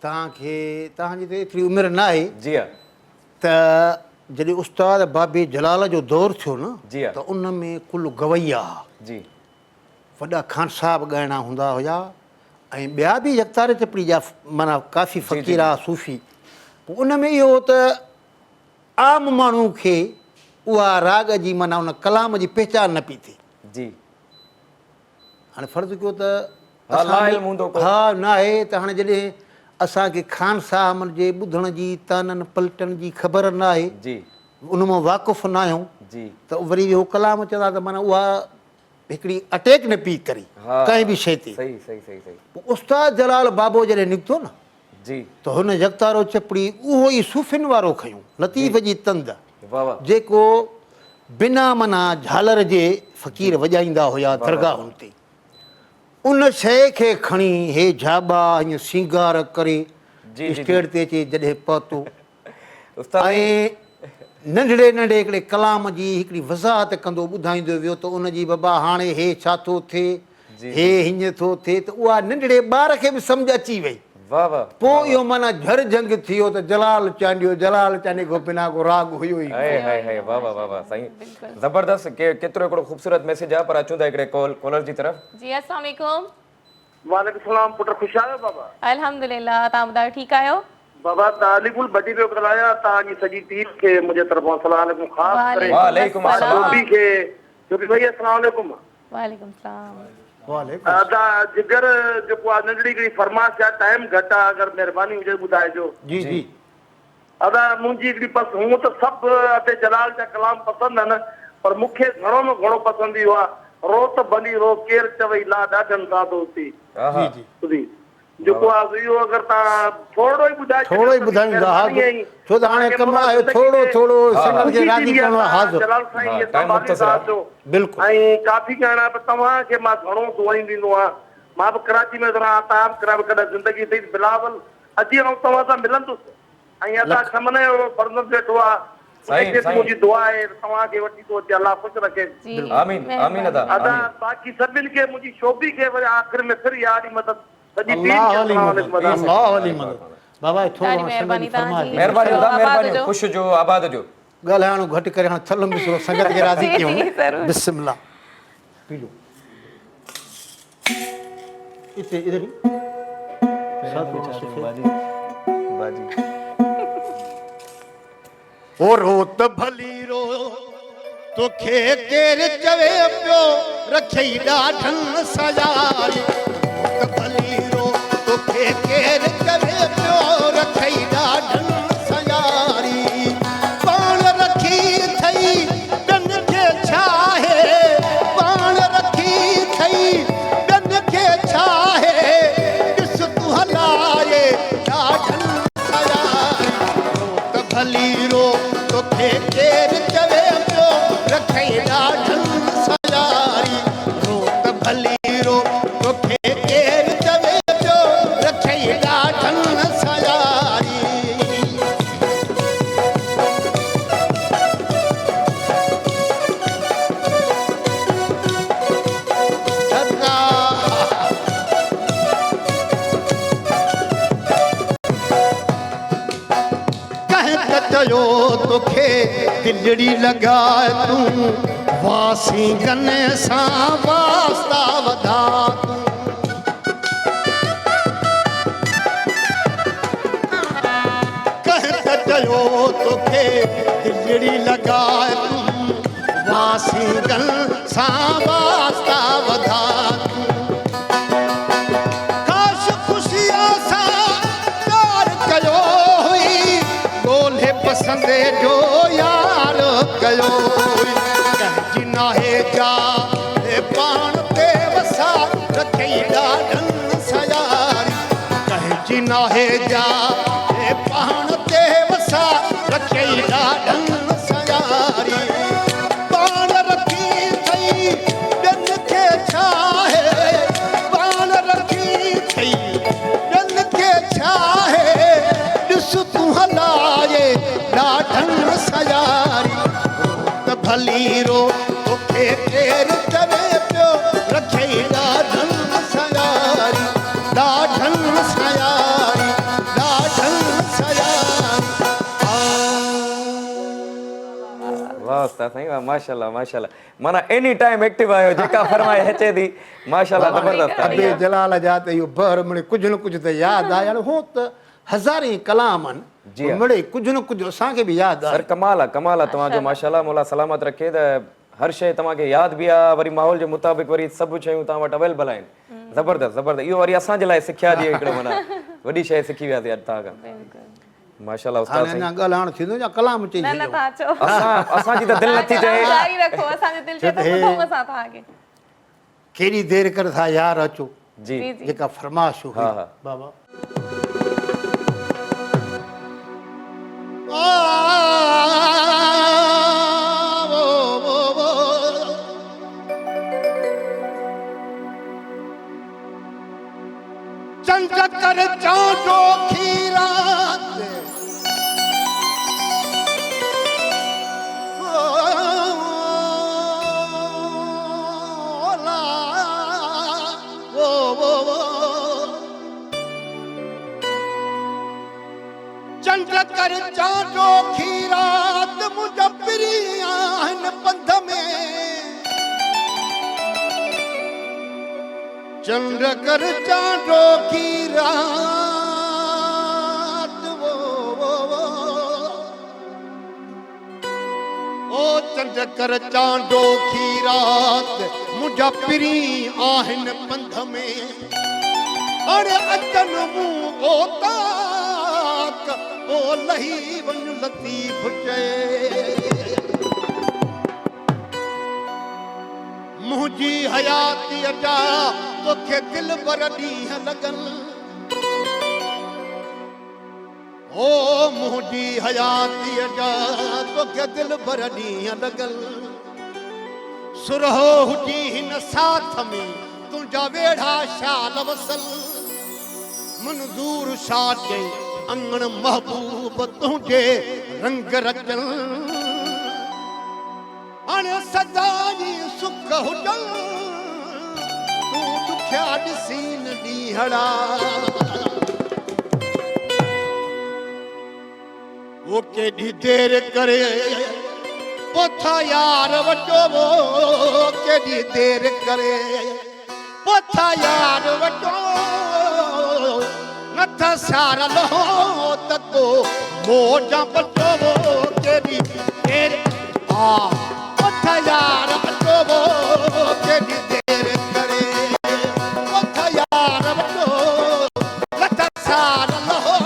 तव्हांखे तव्हांजी त एतिरी उमिरि न आहे। जी हा, त जॾहिं उस्ताद बाबे जलाल जो दौरु थियो न, जी हा, त उन में कुल गवैया जी, वॾा खान साहब ॻाइणा हूंदा हुया ऐं ॿिया बि यकतारे चपड़ी जा माना काफ़ी फ़क़ीरा सूफ़ी। पोइ उन में इहो त आम माण्हू खे उहा राग जी माना उन कलाम जी पहचान न पई थिए। जी, हाणे फ़र्ज़ु कयो त हा न आहे त हाणे जॾहिं असांखे खान साहब जे ॿुधण जी ताननि पलटनि जी ख़बर न आहे, जी, उन मां वाक़ुफ़ु न आहियूं, जी, त वरी इहो कलाम चवंदा त माना उहा हिकिड़ी अटैक न पई करे कंहिं बि शइ ते। सही सही सही सही। उस्ताद जलाल बाबो जॾहिं निकितो न, जी, त हुन यकतारो चपड़ी उहो ई सूफ़िन वारो खयूं, लतीफ़ जी तंद, वाह वाह, जेको बिना माना झालर जे फ़क़ीर वॼाईंदा हुया दरगाहुनि ते। उन शइ खे खणी हे झाबा हीअं सींगार करे स्टेज ते अचे जॾहिं पहुतो ऐं नंढड़े नंढे हिकिड़े कलाम जी हिकिड़ी वज़ाहत कंदो ॿुधाईंदो वियो त उन जी बाबा हाणे हे छा थो थिए, हे हीअं थो थिए, त उहा नंढड़े ॿार खे बि सम्झ अची वई। वाह वाह। पोइ इहो माना झर जंग थियो त जलाल चांडियो को बिना को राग हुयो ई। वाह वाह वाह वाह साईं, ज़बरदस्त। केतिरो हिकिड़ो ख़ूबसूरत मैसेज आहे। पर अचूं था हिकिड़े कॉलर जी तरफ़। जी अस्सलाम वालेकुम। वालेकुम सलाम। पुट ख़ुशि आहियो बाबा? अल्हम्दुलिल्लाह, तव्हां ॿुधायो ठीकु आहियो? बाबा तालिकुल बड़ी पियो ॻाल्हायां, तव्हांजी सॼी टीम खे मुंहिंजे तरफ़ां अस्सलाम वालेकुम, ख़ासि करे वालेकुम अस्सलाम खे जोबी भई अस्सलाम वालेकुम। वालेकुम सलाम। अदा जिगर जेको आहे नंढड़ी हिकिड़ी फरमाइश आहे, टाइम घटि आहे, अगरि महिरबानी हुजे ॿुधाइजो। जी जी। अदा मुंहिंजी हिकिड़ी हूअं त सभु अते जलाल जा कलाम पसंदि आहिनि, पर मूंखे घणो में घणो पसंदि इहो आहे, रो त भली रो केरु चवई ला ॾाढनि साधो थी, जेको आहे इहो अगरि तव्हां थोरो ई ॿुधाए थोरो ई ॿुधाईंदा। छो त हाणे कमु आहे थोरो थोरो संगत खे राज़ी करणो आहे। हाज़िर बिल्कुलु। ऐं काफ़ी ॻाइणा बि तव्हांखे मां घणो दुआईं ॾींदो आहियां। मां बि कराची में रहां, तव्हां बि कॾहिं ज़िंदगी अथई बिलावल अची आऊं तव्हां सां मिलंदुसि ऐं अदा खमने जो फर्ज़ वेठो आहे। मुंहिंजी दुआ आहे तव्हांखे वठी थो अचे, अलाह ख़ुशि रखे। आमीन आमीन अदा। अदा बाक़ी सभिनि खे मुंहिंजी शोभी खे वरी आख़िर में फिर यार ई मदद महिरबानी। ख़ुशि जो आबाद जो ॻाल्हाइणो घटि करे हाणे थल में संगत खे राज़ी कयूं। बिस्मिल्लाह। पीलो इते इधर ही ओ रोत भली रो तोखे केरु चवे पियो रखे ॾाढनि सजारी, रोत भली रो तोखे केरु चवे पियो रखे ॾाढनि सजारी, पाण रखी थई ॿियनि खे छा आहे, पाण रखी थई ॿियनि खे छा आहे, ॾिस तूं हलाए ॾाढनि सजारी, रोत भली रो तोखे केरु चवे पियो रखे ॾाढनि सजारी, रोत भली रो तोखे केरु चवे पियो रखे ॾाढनि सजारी। कंहिं चयो तोखे दिलड़ी लॻाए तूं वासी गने सां वास्ता वधा तूं, कंहिं कयो तोखे दिलड़ी लगाए वासीगन सां वास्ता वधा काश खुशियां सां प्यार कयो हुई ॻोल्हे पसंदे जो यार कयो हुई कंहिंजी नाहे जा पाण ते वसा रखई ॾाढनि सयारी कंहिंजी नाहे जा पाण ते वसा रखई ॾाढनि सयारी पाण रखी थई ॿियनि खे छा आहे पाण रखी थई ॿियनि खे छा आहे ॾिस तूं हलाए ॾाढनि सयारी त भली रो तोखे केरु चवे पियो रखई ॾाढनि सयारी ॾाढनि सयारी ॾाढनि सयारी वाह उस्ताद साईं वाह माशाल्लाह माशाल्लाह माना एनी टाइम एक्टिव आयो जेका फरमाए अचे थी माशाल्लाह जबरदस्त अबे जलाल जा त इहो बर मिड़े कुझु न कुझु त यादि आहे हाणे हू त हज़ारे कलाम आहिनि जी हाँ। मिड़े कुझु न कुझु असांखे बि यादि आहे सर कमाल आहे तव्हांजो माशाल्लाह मौला सलामत रखे त हर शइ तव्हांखे यादि बि आहे वरी माहौल जे मुताबिक़ वरी सभु शयूं तव्हां वटि अवेलेबल आहिनि ज़बरदस्त ज़बरदस्त इहो वरी असांजे लाइ सिखिया जी हिकिड़ो माना वॾी शइ सिखी वियासीं अॼु तव्हां खां माशाल्लाह उस्ताद हाणे साईं अञा ॻाल्हाइणु थींदो या कलाम चई न न छॾियो तव्हां चओ असांजी त दिलि नथी चए जारी रखो असांजो दिलि चए थो ॿुधूं असां तव्हांखे केॾी देरि करे था यार अचो जी जी जी जेका फरमाइश हुई हा, हा। बाबा चंद कर चांदो खीरा चंद कर चांदो खीरात मुंहिंजा पिरी आहिनि पंध में चंद्र कर चांदो की रात ओ चंद्र कर चांदो की रात मुंहिंजा पिरी आहिनि पंध में अरे अचन मूं ओ ताक ओ लही वञ लतीफ़ चए मुंहिंजी हयाती जा तोखे दिल भर ॾींहं लॻल ओ मुंहिंजी हयाती जा तोखे दिल भर ॾींहं लॻल सुरहो हुजी हिन साथ में तुंहिंजा वेढ़ा शाल वसल मंज़ूर छा चई अंगण महबूब तुंहिंजे रंग रचल हाणे सदा जी सुख हुजन तूं दुखिया ॾिसी न ॾींहड़ा वो केॾी देरि करे पोथा यार वटो वो केॾी देरि करे पोथा यार वटो नथ सारल हो त को मोजा बचो वो केॾी देरि पोथा यार वटो वो केॾी देरि करे पोथा यार वटो नथ सारल हो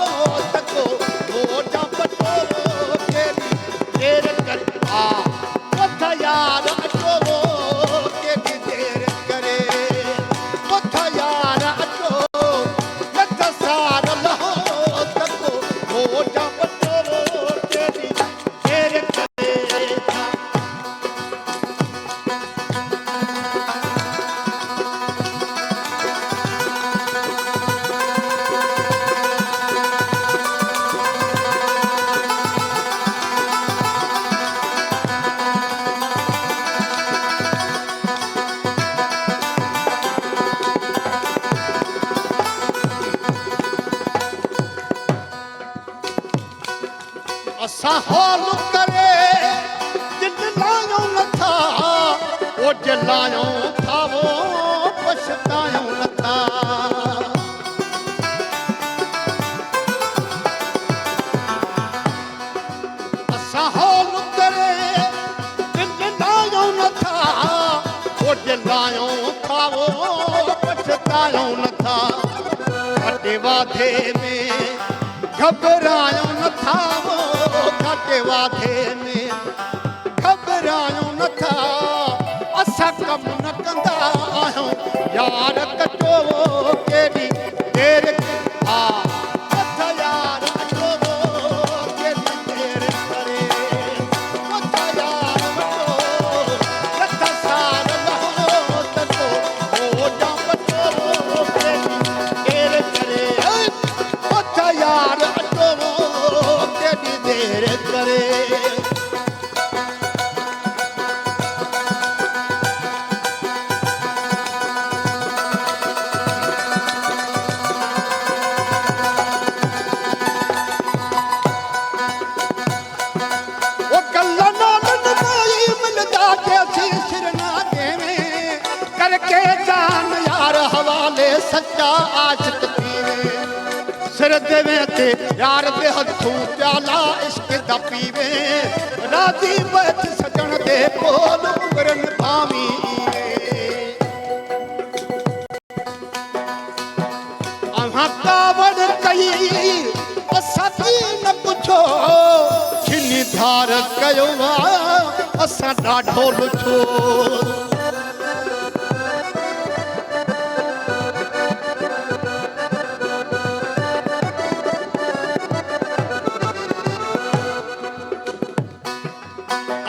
त को मोजा बचो वो केॾी देरि करे पोथा यार वटो वो केॾी देरि करे पोथा यार वटो नथ सारल हो त को मोजा बचो वो केॾी देरि करे असां हौल करे दिल लायूं नथा ओ जलायूं था वो पछतायूं नथा असां होल करे विञायूं नथा लायूं था वो पछतायूं नथा घाटे वाधे में घबरायूं नथा वो घाटे वाधे में घबरायूं नथा असां कमु न कंदा आहियूं यार कटो वो केॾी देरि हा मथ यार अचो वो केॾी देरि करे मथ यार वठो रथ सार लहो तको मोजा पटो वो केॾी देरि करे मथ यार अचो वो केॾी देरि करे सच्चा आशिक पीवे सिर देवे ते यार दे हथों प्याला इश्क दा पीवे राजी बैठ सजण दे कोल उमरन भावी अहां कावड़ कई असां की न पुछो छिनी धार कयो असां ॾाढो लुछो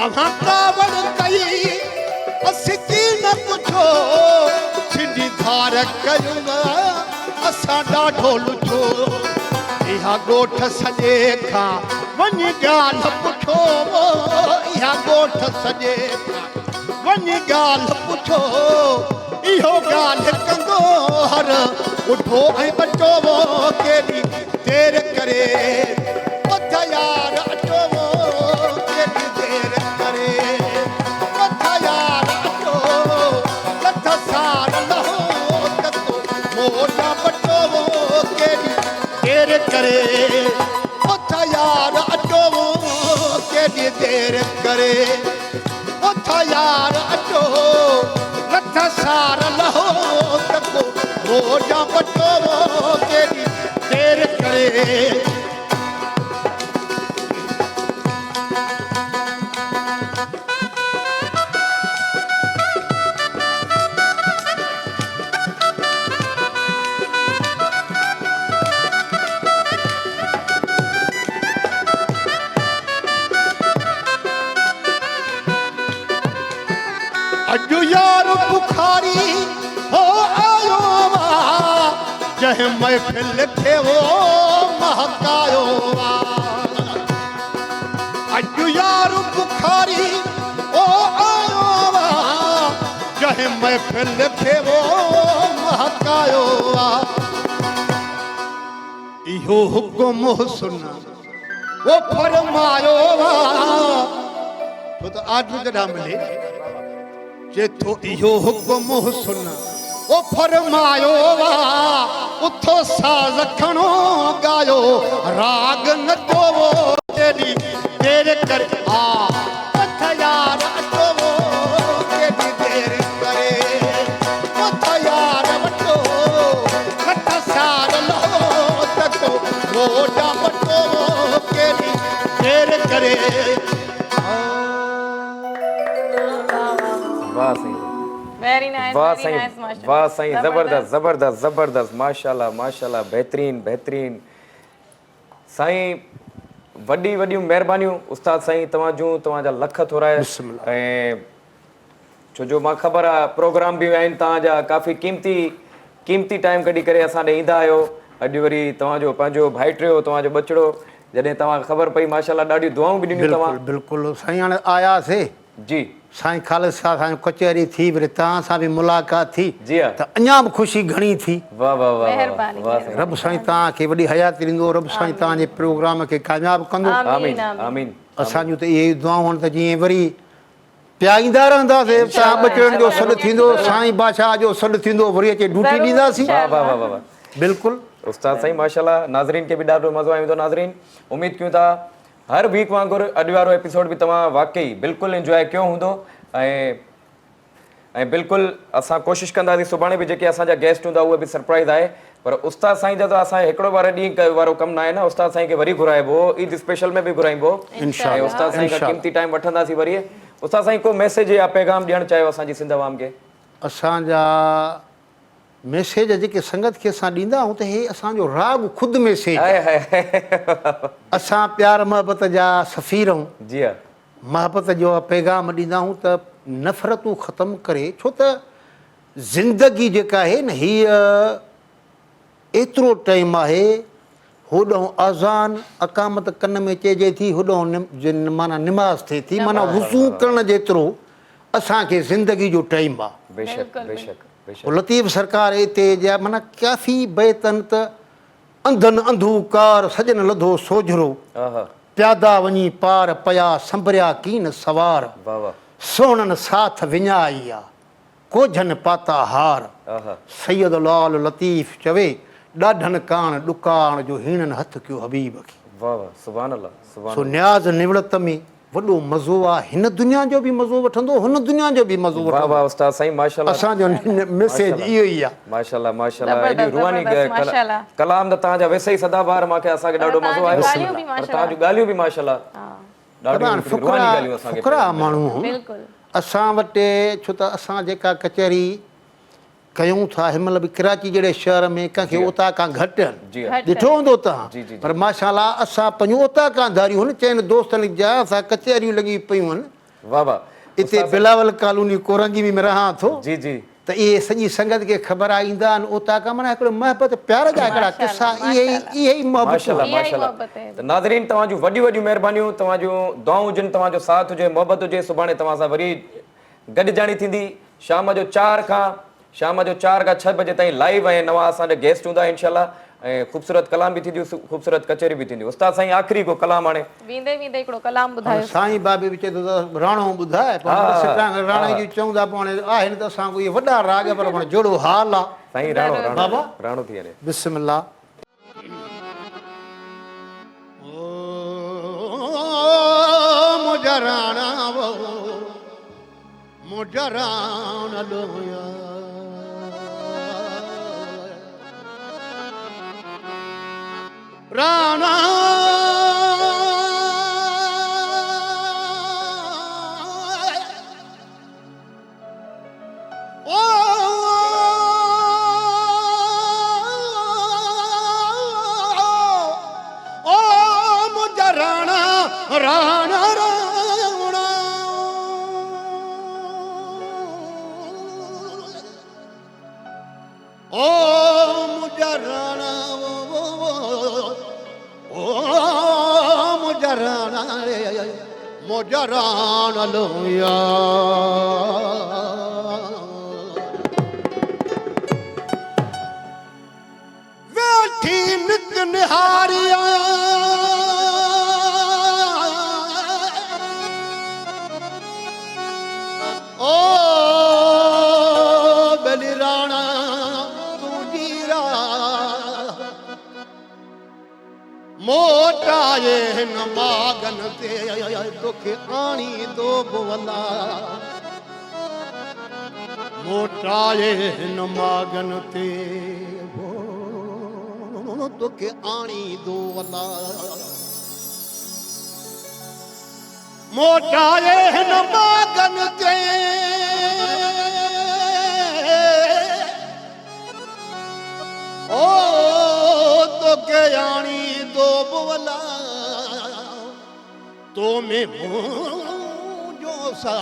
अहां कावड़ कई असिकी न पुछो छिनी धार कयूं असां ॾाढो लुछो इहा ॻोठ सॼे खां वञी ॻाल्हि पुछो इहा ॻोठ सॼे खां वञी ॻाल्हि पुछो इहो ॻाल्हि कंदो हर ॿुढो ऐं बचो वो केॾी देरि करे मथ यार अचो वो केॾी देरि करे मथ यार अचो लथ सार लहो तको मोजा बचो वो केॾी देरि करे मथ यार अचो वो केॾी देरि करे मथ यार अचो लथ सार लहो तको मोजा बचो वो केॾी देरि करे अॼु यार बुखारी हो आयो वा जंहिं महफ़िल खे वो महकायो वा अॼु यार बुखारी हो आयो वा जंहिं महफ़िल खे वो महकायो वा इहो हुकुम हुस्न वो फरमायो वा तो आदमी कॾहिं मिले जेतो इहो हुकुम हुस्न ओ फरमायो वा उथो साज़ खणो गायो राग नचो वो केॾी देरि करे हा मथ यार अचो वो केॾी देरि करे मथ यार वठो लथ सार लहो तको मोजा वठो वो केॾी देरि करे वाह साईं वेरी नाइस वाह वेरी साईं नाइस माशाल्लाह वाह साईं ज़बरदस्त ज़बरदस्त ज़बरदस्त माशाल्लाह माशाल्लाह बहितरीन बहितरीन साईं वॾी वॾियूं महिरबानियूं उस्ताद साईं तव्हां जूं तव्हांजा लख थोरा ऐं छो जो मां ख़बर आहे प्रोग्राम बि आहिनि तव्हांजा काफ़ी क़ीमती टाइम कढी करे असां ॾे ईंदा आहियो अॼु वरी तव्हांजो पंहिंजो भाइटियो तव्हांजो बचिड़ो जॾहिं तव्हांखे ख़बर पई माशाल्लाह ॾाढियूं दुआऊं बि ॾिनियूं तव्हां बिल्कुलु साईं हाणे आयासीं जी साईं ख़ालिसा साईं कचहरी थी वरी तव्हां सां बि मुलाक़ात थी जी हा त अञा बि ख़ुशी घणी थी वाह वाह वाह महिरबानी, वाह साईं रब साईं तव्हांखे वॾी हयाती ॾींदो रब साईं तव्हांजे प्रोग्राम खे कामयाबु कंदो आमीन आमीन असांजूं त इहे दुआऊं आहिनि त जीअं वरी प्याईंदा रहंदासीं तव्हां ॿचड़नि जो सॾु थींदो साईं बादशाह जो सॾु थींदो वरी अचे ड्यूटी ॾींदासीं वाह वाह वाह वाह बिल्कुलु उस्ताद साईं माशाल्लाह नाज़रीन खे बि ॾाढो मज़ो आयो नाज़रीन उमेद कयूं था हर वीक वांगुरु अॼु वारो एपिसोड बि तव्हां वाकई बिल्कुलु इंजॉय कयो हूंदो ऐं बिल्कुलु असां कोशिशि कंदासीं सुभाणे बि जेके असांजा गेस्ट हूंदा उहे बि सरप्राइज़ आहे पर उस्ताद साईं जा त असां हिकिड़ो वारो ॾींहुं वारो कमु न आहे न उस्ताद साईं खे वरी घुराइबो ईद स्पेशल में बि घुराइबो ऐं उस्ताद साईं खां क़ीमती टाइम वठंदासीं वरी उस्ताद साईं को मैसेज या पैगाम ॾियणु चाहियो असांजी सिंध आवाम खे असांजा मैसेज जेके संगत खे असां ॾींदा आहियूं त हे असांजो राग ख़ुदि मैसेज असां प्यार मोहबत जा सफ़ीर आहियूं जी हा मोहबत जो पैगाम ॾींदा आहियूं त नफ़रतूं ख़तमु करे छो त ज़िंदगी जेका आहे न हीअ एतिरो टाइम आहे होॾो अज़ान अकामत कन में चइजे थी होॾो माना निमाज़ थिए थी माना वुज़ू करण जेतिरो असांखे ज़िंदगी जो टाइम आहे बेशक बेशक बेशक लतीफ़ सरकार हिते जा माना काफ़ी बैतन त अंधनि अंधूकार सजन लधो सोझरो प्यादा वञी पार पया संभरिया कीन सवार वाह वाह सोननि साथ विञाई आहे कोझनि पाता हार सैयद लाल लतीफ़ चवे ॾाढनि कान ॾुकाण जो हीणनि हथ कयो हबीब खे वाह वाह सुभान अल्लाह सुभान सो न्याज़ निवड़त में वॾो मज़ो आहे हिन दुनिया जो बि मज़ो वठंदो हुन दुनिया जो बि मज़ो वाह वठंदो वाह उस्ताद साईं माशाल्लाह असांजो मैसेज इहो ई आहे माशाल्लाह माशाल्लाह एॾी ज़बरदस्त, रुहानी ज़बरदस्त, माशाल्लाह। कलाम त तव्हांजा वैसे ई सदाबहार मूंखे असांखे ॾाढो मज़ो आयो ॻाल्हियूं बि पर तव्हांजूं ॻाल्हियूं बि माशाल्लाह ॾाढियूं हिकिड़ियूं रुहानी ॻाल्हियूं असांखे फुकरा माण्हू बिल्कुलु असां वटि छो त असां जेका कचहरी कयूं था हिनमहिल बि कराची जहिड़े शहर में कंहिंखे उतां खां घटि जी आहिनि ॾिठो हूंदो जी, तव्हां जी, जी। पर माशाल्लाह असां पंहिंजो उतां खां धारियूं आहिनि चइनि दोस्तनि जा असां कचहरियूं लॻी पियूं आहिनि वाह वाह हिते बिलावल कॉलोनी कोरंगी में रहां थो जी जी त इहे सॼी संगत खे ख़बर आहे ईंदा आहिनि उतां खां माना हिकिड़ो मोहबत प्यार जा हिकिड़ा किसा इहे ई मोहबत माशाल्लाह इहा ई माशाल्लाह मोहबत आहे। त नाज़रीन तव्हांजूं वॾियूं वॾियूं महिरबानियूं तव्हांजूं दुआऊं हुजनि तव्हांजो साथ हुजे मोहबत हुजे सुभाणे तव्हां सां वरी गॾिजाणी थींदी शाम जो 4 खां 6 बजे ताईं लाइव ऐं नवां असांजा गेस्ट हूंदा इंशाल्लाह ऐं ख़ूबसूरत कलाम बि थींदियूं ख़ूबसूरत कचहरी बि थींदियूं उस्ताद साईं आख़िरी को कलाम हाणे वेंदे वेंदे हिकिड़ो कलाम ॿुधायो साईं बाबे बि चए थो त राणो ॿुधाए राणे जी चऊं था पोइ हाणे आहिनि त असां इहे वॾा राग पर हाणे जहिड़ो हाल आहे साईं राणो बाबा। राणो थी वञे बिस्मिल्लाह मुझा राणा मुझा राणा लोया राणा मुझा राणा राणा राणा मुझा राणा मुझा राणा मुझा राणा लोया वेठी नित निहारिया ओ बलि राणा तुझीरा मोटाए न मागन ते तोखे आणी दो बोला मोटाए न मागन ते तोखे आणी दो वला मोटाए न मागन ते ओ तोखे आणी दो बोला तो में मुंहिंजो सा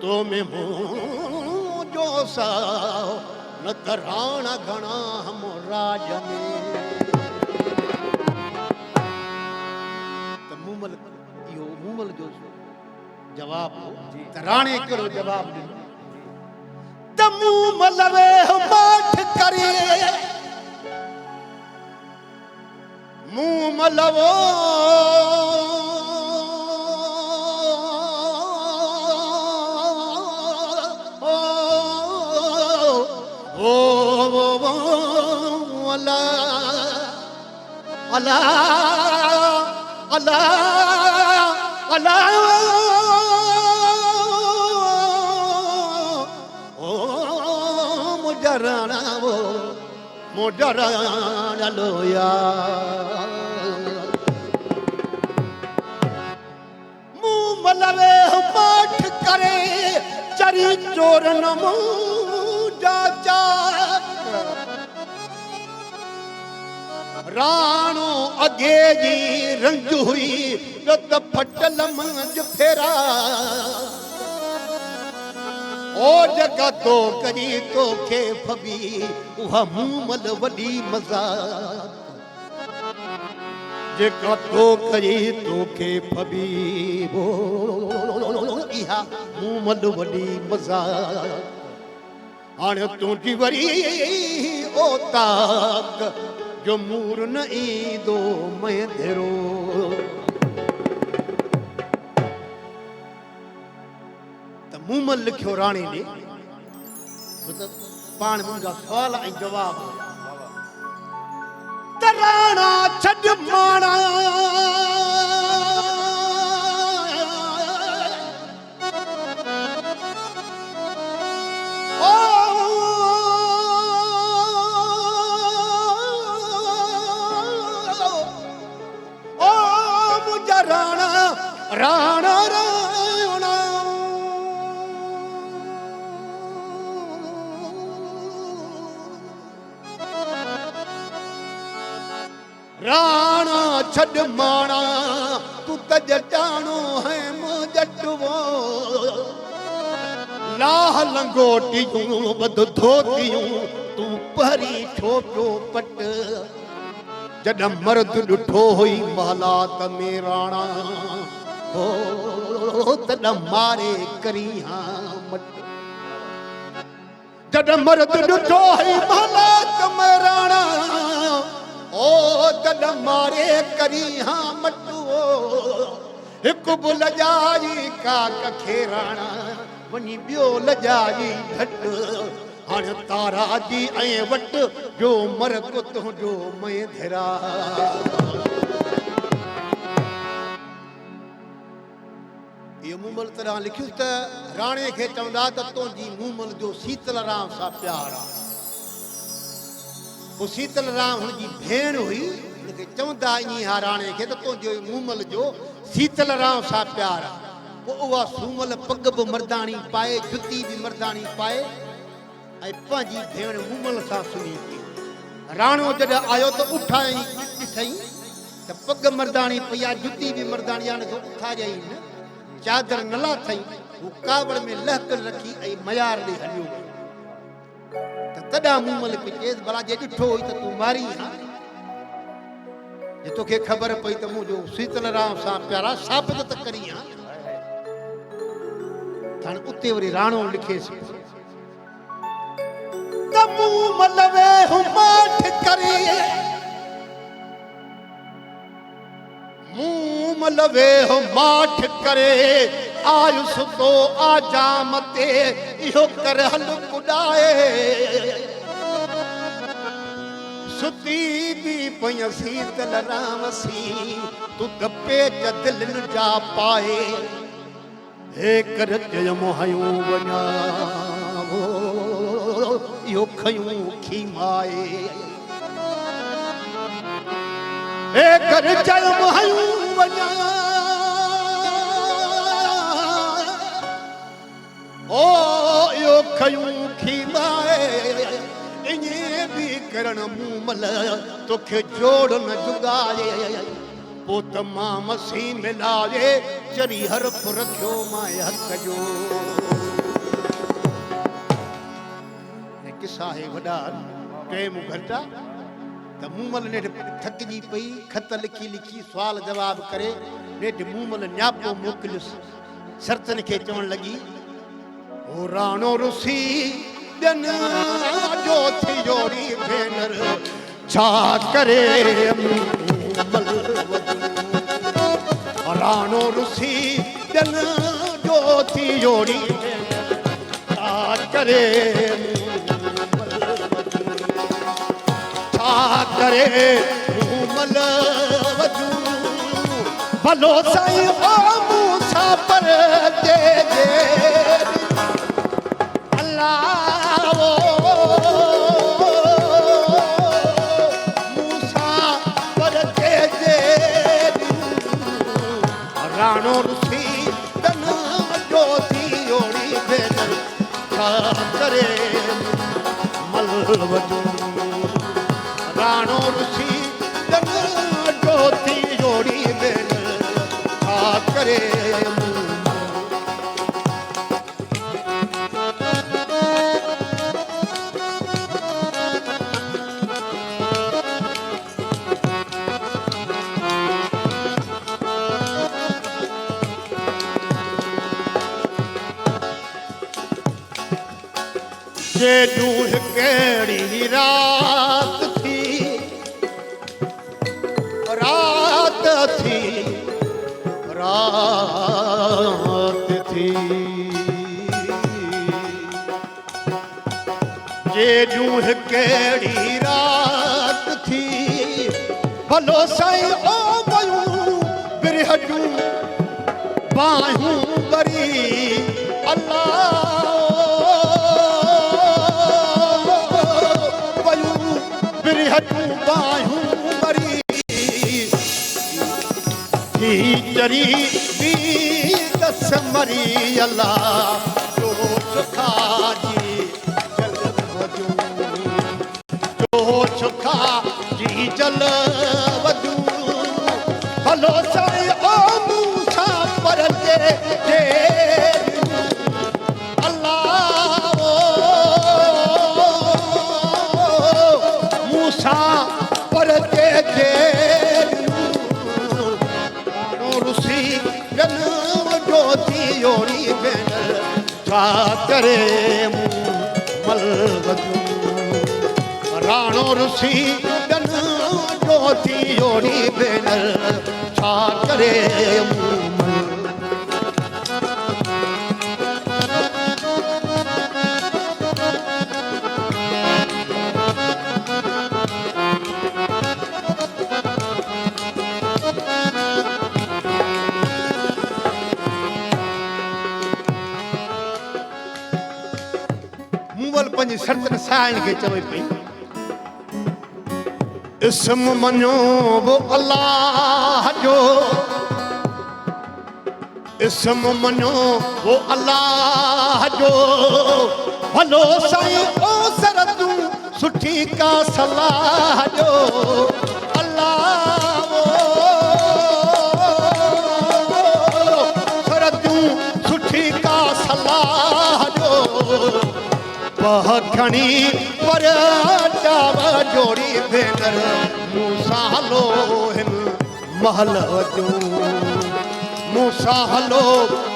तो में मुंहिंजो सा न कराणा घणा हम राज में त मूमल इहो मूमल जो जवाब त राणे कहिड़ो जवाब ॾिनो त मूमल वे माठ करे मूमल वो अला अल्लाह अल्लाह ओ मुझा राणा वो मुझा राणा लोया मुंह मलवे पाठ करे चरी चोर नमो जाचा राणो अगे जी रंज हुई रत फटल मंज फेरा ओ जगह तो करी तो के फबी उहा मूमल वडी मजा जगह तो करी तो के फबी वो इहा मूमल वडी मजा हाणे तुंहिंजी वरी ओ ताक जो मूर न ईंदो मैं धेरो त मूमल लिखियो राणी ने पाण मुंहिंजा सवाल ऐं जवाब त राणा छॾ माणा राणा राणा राणा छड माणा तू त जटाणो है मो जटवो लाह लंगोटियूं बद धोतियूं तू परी छोटो पट जॾहिं मर्द ॾिठो हुई महलात में राणा हो तॾहिं मारे करी हाँ मट जॾहिं मर्द ॾिठो हुई महलात में राणा ओ तॾहिं मारे करी हाँ मटो हिकु बि लजाई काक खे राणा वञी ॿियो लजाई घट हाणे तारा जी ऐं वटि जो मर को तुंहिंजो मैं धेरा इहो मूमल तरह लिखियो त राणे खे चवंदा त तुंहिंजी मूमल जो शीतल राम सां प्यार आहे पोइ शीतल राम हुनजी भेण हुई हुनखे चवंदा ईअं हा राणे खे त तुंहिंजो मूमल जो शीतल राम सां प्यार आहे पोइ उहा सूमल पग बि मर्दाणी पाए जुती बि मर्दाणी पाए ऐं पंहिंजी भेण मूमल सां सुनी थी राणो जॾहिं आयो त उठाई ॾिठई त पग मर्दाणी पई आहे जुती बि मर्दाणी आहे हुनखे उथारियई न चादर न लाथई हू कावड़ में लहक रखी ऐं मयार ॾे हलियो त तॾहिं मूमल पई चएसि भला जे ॾिठो हुई त तूं मारी हा जे तोखे ख़बर पई त मुंहिंजो शीतल राम सां प्यारा साबित त करी हा हाणे उते वरी राणो लिखेसि मूमल वे हुमाठ करे मूमल वे हुमाठ करे आयुस तो आजाम ते इहो कर हल कुॾाए सुती बि पई शीतल राम सी तू दपे च दिलनि जा पाए हे कर चयम हयूं वञा यो खयूं खीमाए ए कर जलम हयूं वञा ओ यो खयूं खीमाए इने भी करण मूमल तोखे जोड़ न जुगाए पो तमाम सी मिलाए चरी हरफ रखियो मां हक जो किसा है वॾा टेम घटा त मूमल ने थकजी पई खत लिखी लिखी सवाल जवाब करे नेठ मूमल न्यापो मोकिलियुस शर्तन खे चवण लगी ओ राणो रुसी ॾन जो थी जोड़ी भेनर छा करे मूमल राणो रुसी ॾन जो थी जोड़ी छा करे करे मूमल वधू भलो साईं ओ मूसा पर जे अल्लाह मूसा पर जे राणो रुसी तन जोती ओड़ी भेन छा करे मलवजू राणो रुसी तन जोती ओड़ी भेन छा करे जे दूह केड़ी रात थी रात थी रात थी जे दूह केड़ी रात थी भलो साईं ओ वयूं बिरहजू बाहूं बरी अल्लाह बिरहजू बाहूं बरी थी चरी बी दस मरी अल्लाह जो सुखा जी जल वजू जो सुखा जी जल वजू भलो साईं ओ मूसा पर जे पर रुसी जन जोती ओड़ी भेन छा करे मलवजू राणो रुसी जन जोती ओड़ी भेन छा करे पंहिंजी शर्तनि साईं खे चवे पई इस्म मञो वो अल्लाह जो इस्म मञो वो अल्लाह जो भलो साईं ओ सरदूं सुठी का सलाह जो अल्लाह सरदूं सुठी का सलाह जो खणी पर चाव जोड़ी भेनर मूसा हलो हिन महल वजू मूसा हलो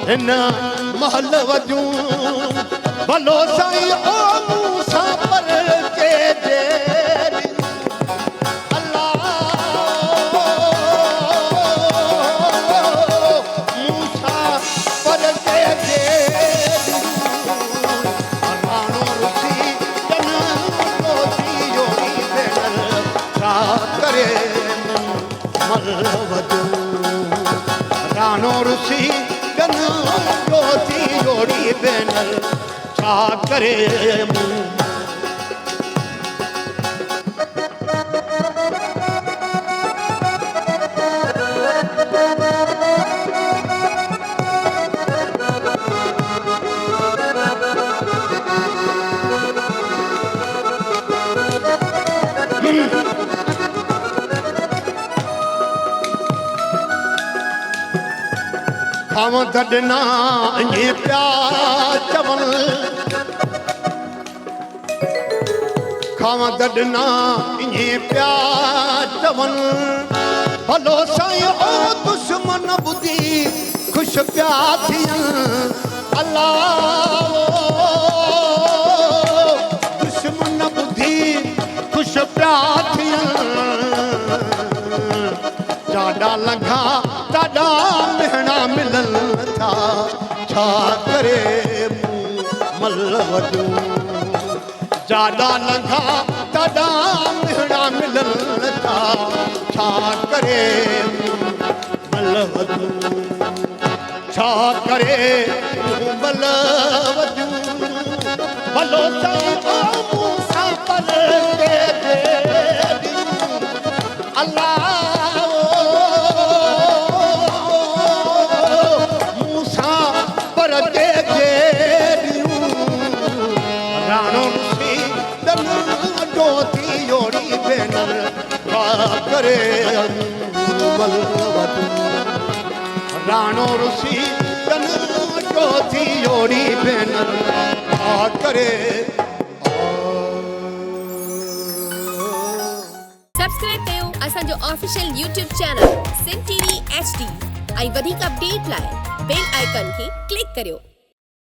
हिन महल वजू भलो साईं ओ मूसा पर के राणो रुसी गन जोती जोड़ी भेनर छा करे खाव दॾना इहे पिया चवनि खाव दॾना इहे पिया चवनि भलो साईं ओ दुश्मन ॿुधी ख़ुशि पिया थियनि अल्लाह दुश्मन ॿुधी ख़ुशि पिया थियनि जाॾा लंघा ताॾा मेहणा मिलनि था छा करे मूं मल वजूं जाॾा लंघा ताॾा मेहणा मिलनि था छा करे मूं मल वधू छा करे बल वधू भलो साईं मूंसां पर के अल्लाह मूंसां पर के राणो सी तन डोती योड़ी भेनर छा करे बल वधू राणो ऋषि तन डोती योड़ी भेनर छा करे सब्सक्राइब कयो असांजो official YouTube channel Sindh TV HD ऐं वधीक अपडेट लाइ बेल आइकन खे क्लिक करियो।